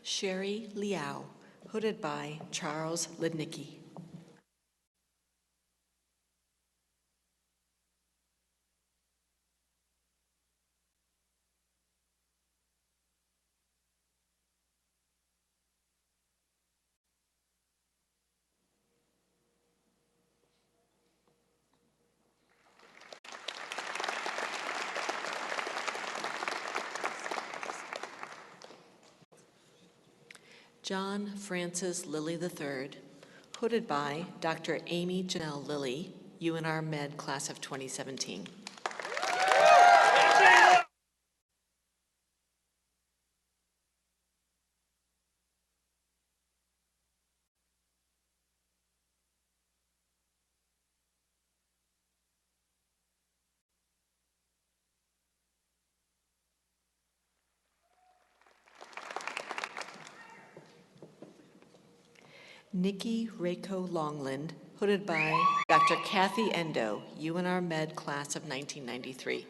Sherry Liao, hooded by Charles Lidnicki. John Francis Lilly III, hooded by Dr. Amy Janelle Lilly, UNR Med, class of 2017. Nikki Rako Longland, hooded by Dr. Kathy Endo, UNR Med, class of 1993.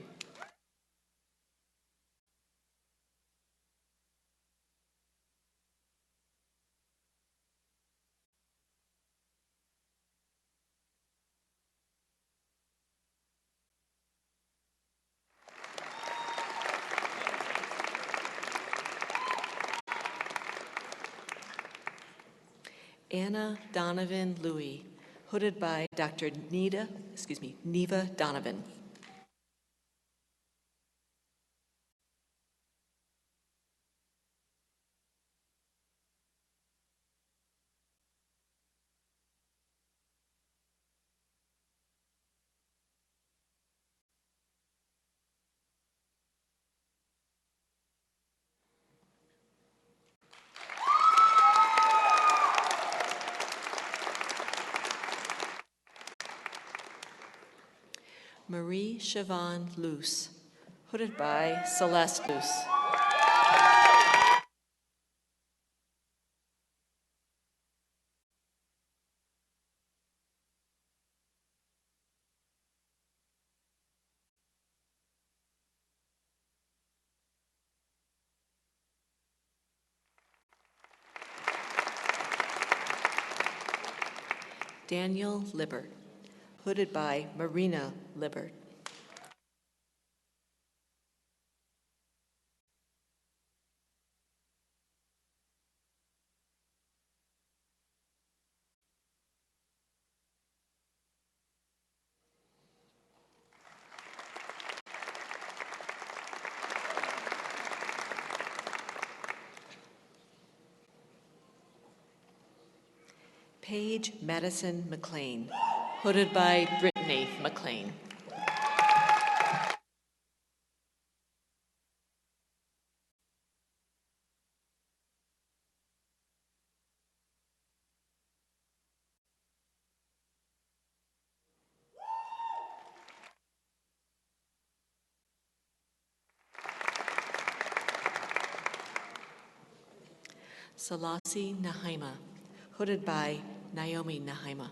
Anna Donovan Louie, hooded by Dr. Neva Donovan. Marie Siobhan Luce, hooded by Celeste Luce. Daniel Libbert, hooded by Marina Libbert. Paige Madison McLean, hooded by Brittany McLean. Salasi Nahaima, hooded by Naomi Nahaima.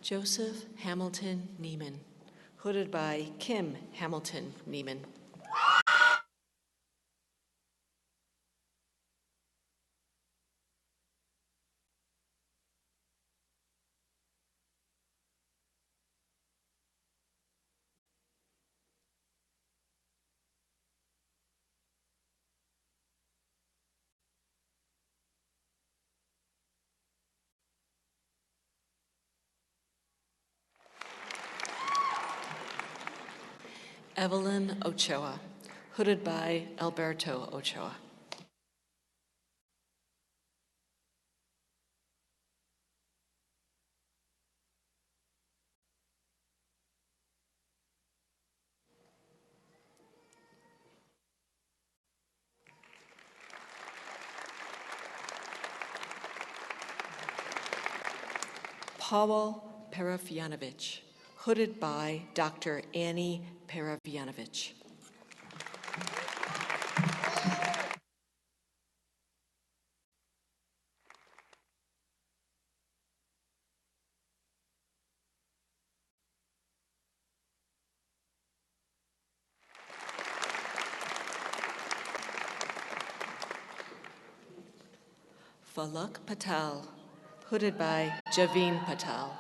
Joseph Hamilton Neiman, hooded by Kim Hamilton Neiman. Evelyn Ochoa, hooded by Alberto Ochoa. Pavel Parafianovich, hooded by Dr. Annie Parafianovich. Falak Patel, hooded by Javeen Patel.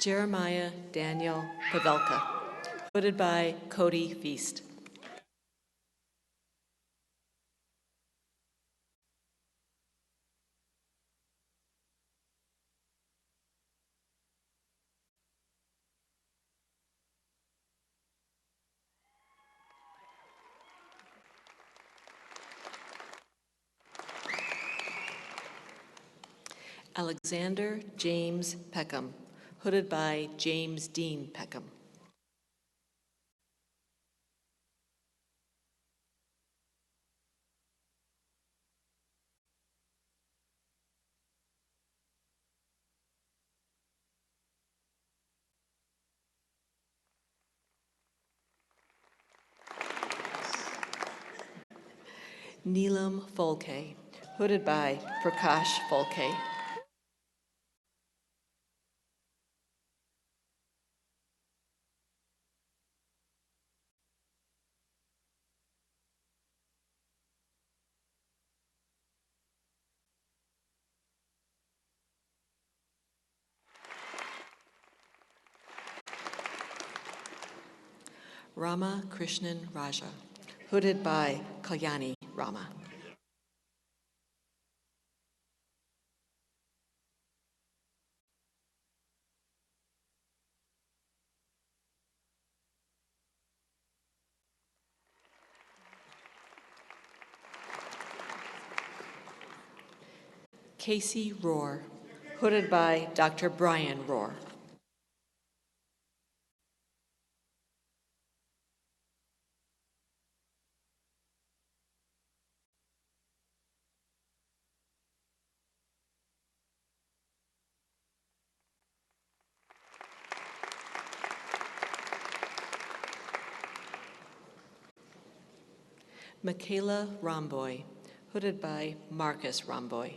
Jeremiah Daniel Pavelka, hooded by Cody Feast. Alexander James Peckham, hooded by James Dean Peckham. Neelam Folke, hooded by Prakash Folke. Rama Krishnan Raja, hooded by Kalyani Rama. Casey Rohr, hooded by Dr. Brian Rohr. Michaela Romboy, hooded by Marcus Romboy.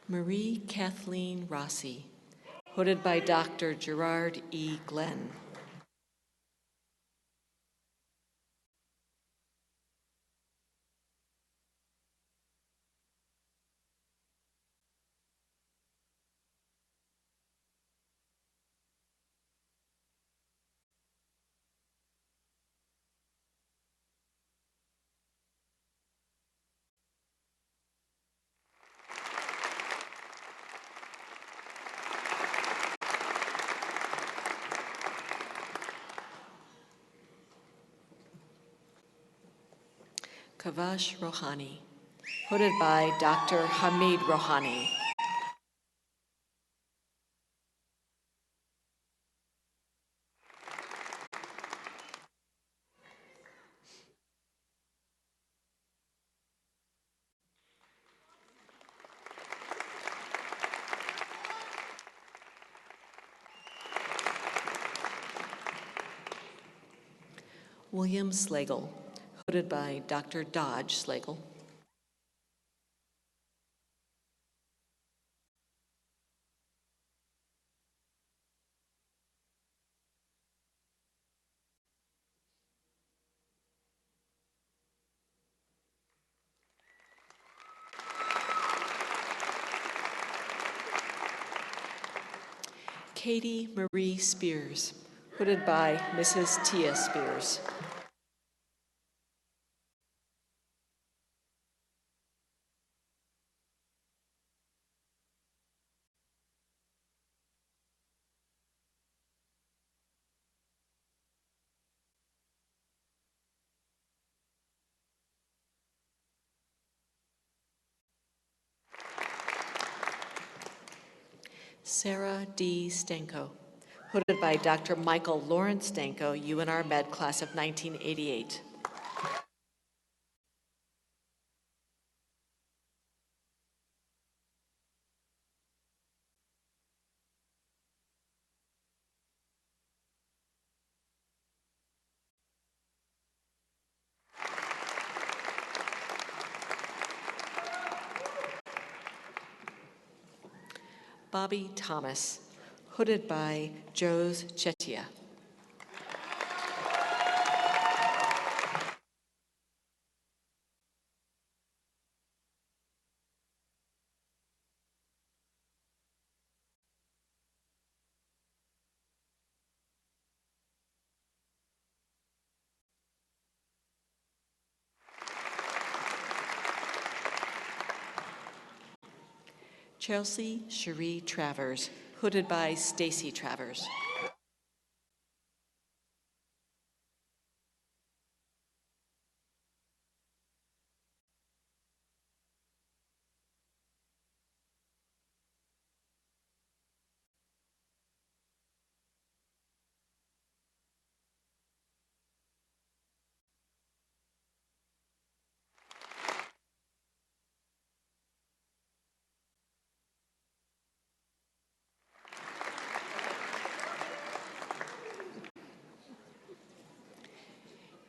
Marie Kathleen Rossi, hooded by Dr. Gerard E. Glenn. Kavash Rohani, hooded by Dr. Hamid Rohani. William Slagle, hooded by Dr. Dodge Slagle. Katie Marie Spears, hooded by Mrs. Tia Spears. Sarah D. Stanko, hooded by Dr. Michael Lawrence Stanko, UNR Med, class of 1988. Bobby Thomas, hooded by Jose Chetia. Chelsea Cherie Travers, hooded by Stacy Travers.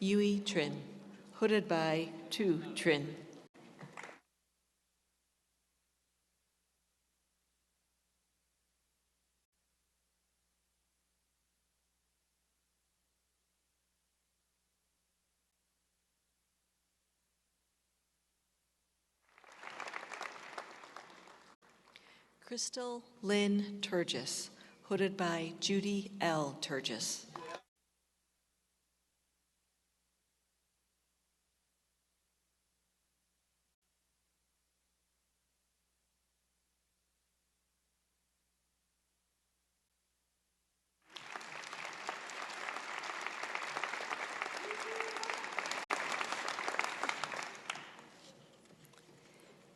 Yui Trin, hooded by Tu Trin. Crystal Lynn Turgis, hooded by Judy L. Turgis.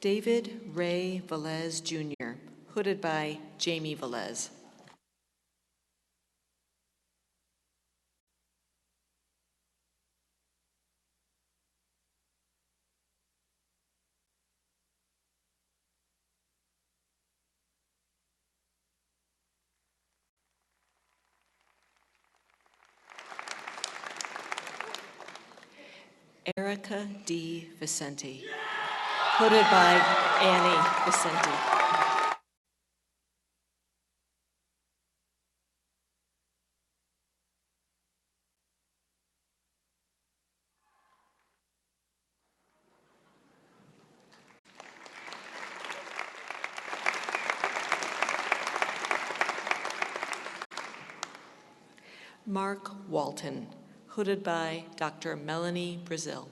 David Ray Velez Jr., hooded by Jamie Velez. Erica D. Vicente, hooded by Annie Vicente. Mark Walton, hooded by Dr. Melanie Brazil.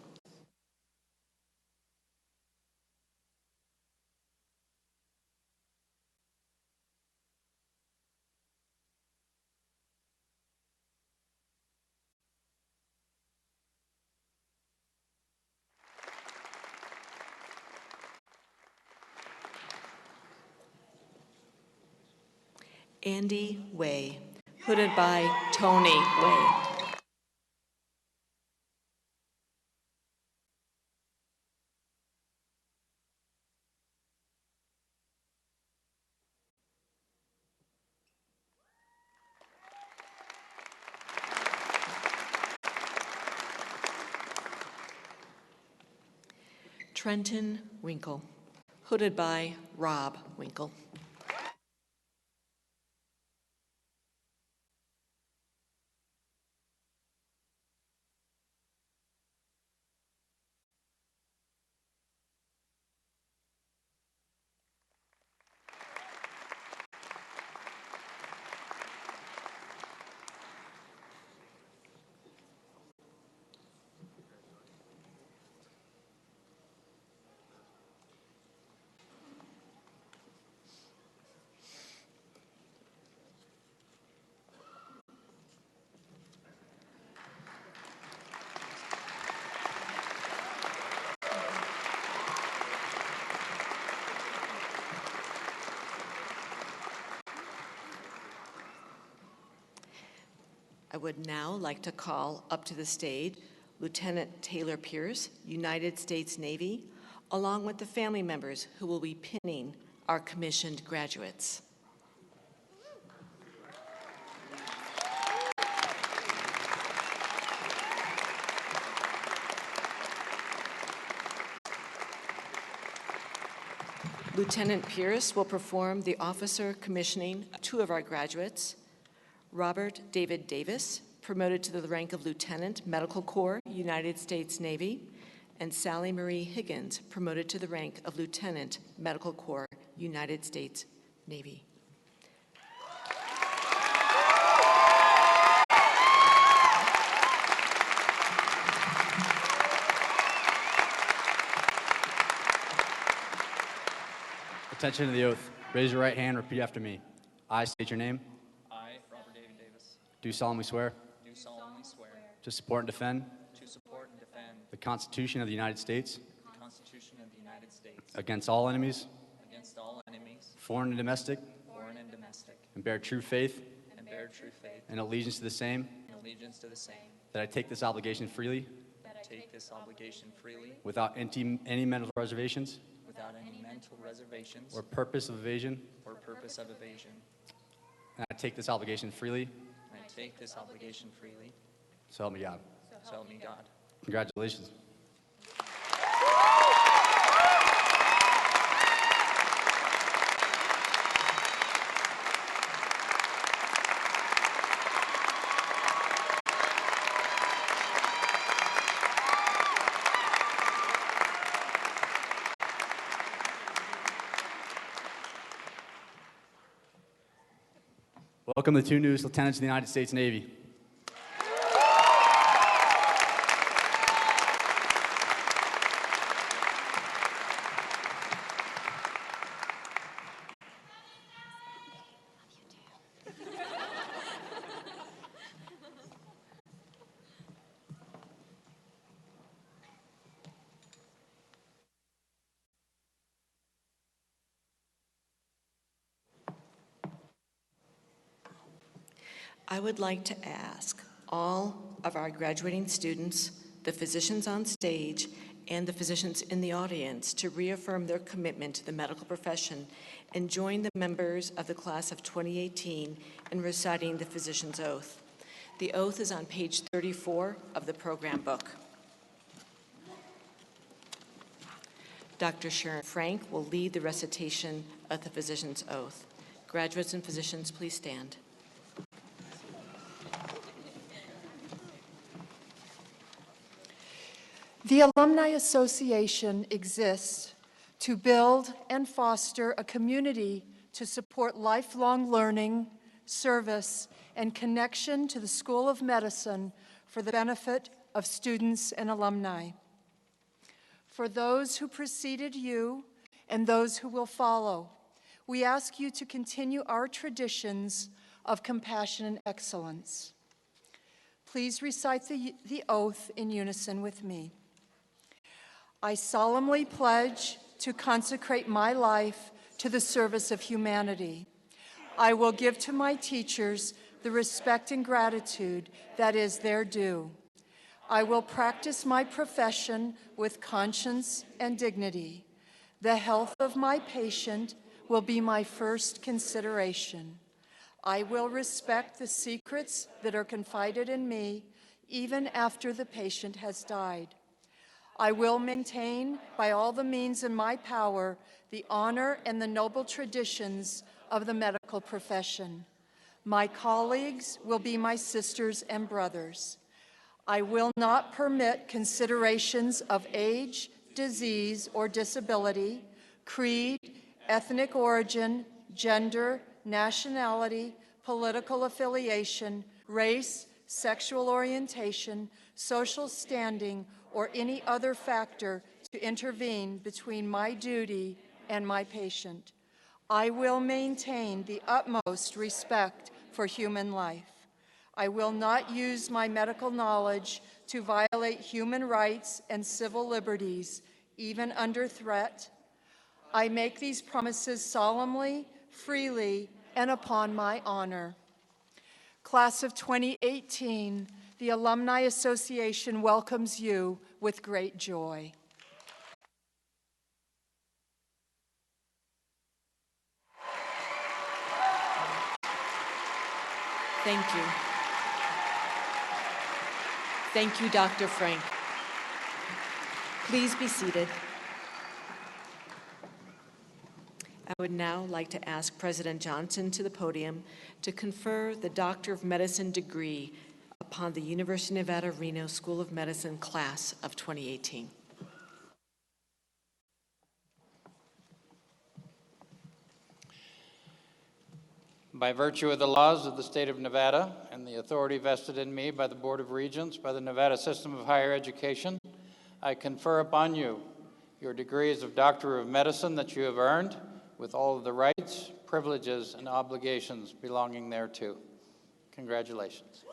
Andy Way, hooded by Tony Way. Trenton Winkle, hooded by Rob Winkle. I would now like to call up to the stage Lieutenant Taylor Pierce, United States Navy, along with the family members who will be pinning our commissioned graduates. Lieutenant Pierce will perform the officer commissioning of two of our graduates, Robert David Davis, promoted to the rank of Lieutenant, Medical Corps, United States Navy, and Sally Marie Higgins, promoted to the rank of Lieutenant, Medical Corps, United States Navy. Attention to the oath. Raise your right hand, repeat after me. I state your name. I, Robert David Davis, Do solemnly swear do solemnly swear to support and defend to support and defend the Constitution of the United States the Constitution of the United States against all enemies, against all enemies, foreign and domestic, foreign and domestic, and bear true faith and bear true faith and allegiance to the same, and allegiance to the same, that I take this obligation freely that I take this obligation freely without any mental reservations without any mental reservations or purpose of evasion, or purpose of evasion. and I take this obligation freely, And I take this obligation freely, so help me God. so help me God. Congratulations. Welcome the two newest lieutenants of the United States Navy. I would like to ask all of our graduating students, the physicians on stage, and the physicians in the audience to reaffirm their commitment to the medical profession and join the members of the class of 2018 in reciting the physician's oath. The oath is on page 34 of the program book. Dr. Schwenk will lead the recitation of the physician's oath. Graduates and physicians, please stand. The Alumni Association exists to build and foster a community to support lifelong learning, service, and connection to the School of Medicine for the benefit of students and alumni. For those who preceded you and those who will follow, we ask you to continue our traditions of compassion and excellence. Please recite the oath in unison with me. I solemnly pledge to consecrate my life to the service of humanity. I will give to my teachers the respect and gratitude that is their due. I will practice my profession with conscience and dignity. The health of my patient will be my first consideration. I will respect the secrets that are confided in me even after the patient has died. I will maintain, by all the means in my power, the honor and the noble traditions of the medical profession. My colleagues will be my sisters and brothers. I will not permit considerations of age, disease, or disability, creed, ethnic origin, gender, nationality, political affiliation, race, sexual orientation, social standing, or any other factor to intervene between my duty and my patient. I will maintain the utmost respect for human life. I will not use my medical knowledge to violate human rights and civil liberties, even under threat. I make these promises solemnly, freely, and upon my honor. Class of 2018, the Alumni Association welcomes you with great joy. Thank you. Thank you, Dr. Frank. Please be seated. I would now like to ask President Johnson to the podium to confer the Doctor of Medicine degree upon the University of Nevada, Reno School of Medicine class of 2018. By virtue of the laws of the state of Nevada and the authority vested in me by the Board of Regents, by the Nevada System of Higher Education, I confer upon you your degrees of Doctor of Medicine that you have earned with all of the rights, privileges, and obligations belonging thereto. Congratulations.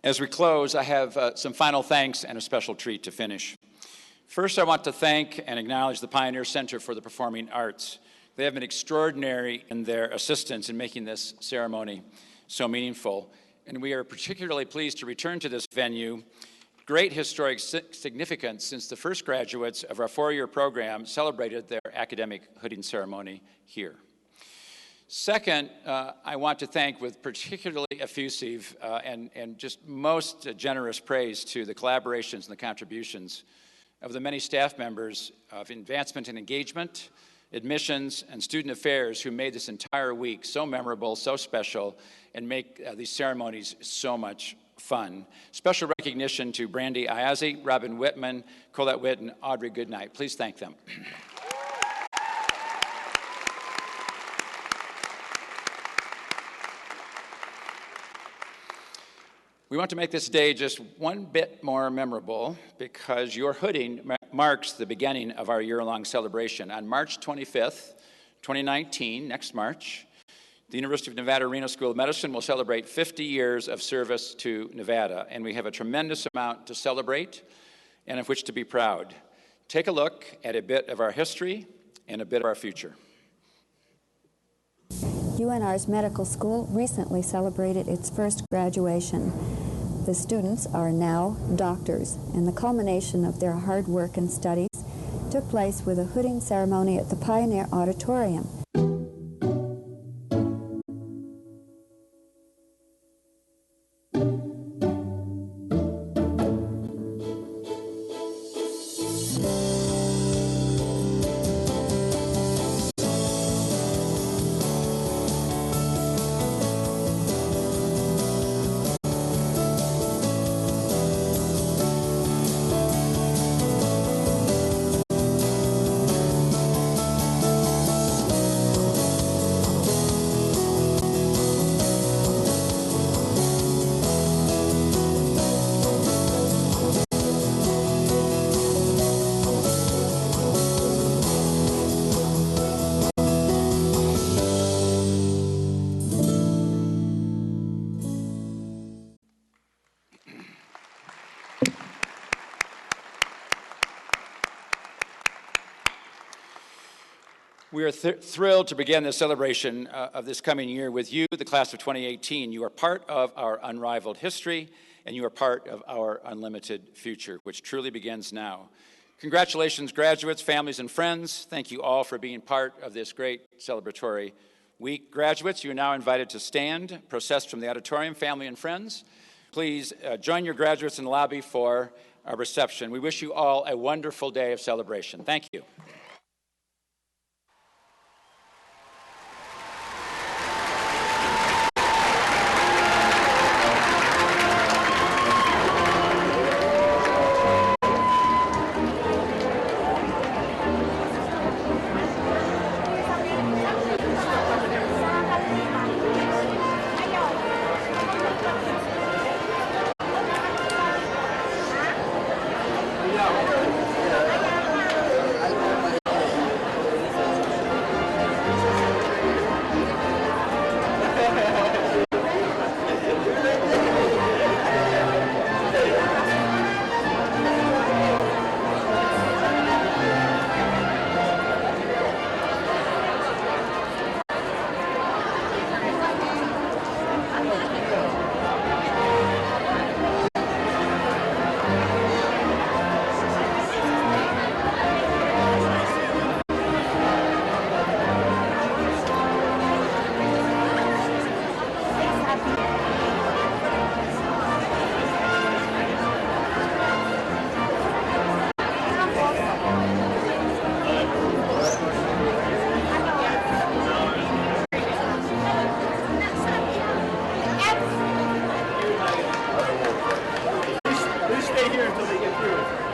As we close, I have some final thanks and a special treat to finish. First, I want to thank and acknowledge the Pioneer Center for the Performing Arts. They have been extraordinary in their assistance in making this ceremony so meaningful. And we are particularly pleased to return to this venue, great historic significance since the first graduates of our four-year program celebrated their academic hooding ceremony here. Second, I want to thank with particularly effusive and just most generous praise to the collaborations and the contributions of the many staff members of advancement and engagement, admissions, and student affairs who made this entire week so memorable, so special, and make these ceremonies so much fun. Special recognition to Brandy Ayazi, Robin Whitman, Colette Witt, and Audrey Goodnight. Please thank them. We want to make this day just one bit more memorable because your hooding marks the beginning of our year-long celebration. On March 25th, 2019, next March, the University of Nevada, Reno School of Medicine will celebrate 50 years of service to Nevada, and we have a tremendous amount to celebrate and of which to be proud. Take a look at a bit of our history and a bit of our future. UNR's medical school recently celebrated its first graduation. The students are now doctors, and the culmination of their hard work and studies took place with a hooding ceremony at the Pioneer Auditorium. We are thrilled to begin the celebration of this coming year with you, the class of 2018. You are part of our unrivaled history, and you are part of our unlimited future, which truly begins now. Congratulations, graduates, families, and friends. Thank you all for being part of this great celebratory week. Graduates, you are now invited to stand, process from the auditorium. Family and friends, please join your graduates in the lobby for a reception. We wish you all a wonderful day of celebration. Thank you. Stay here until they get through.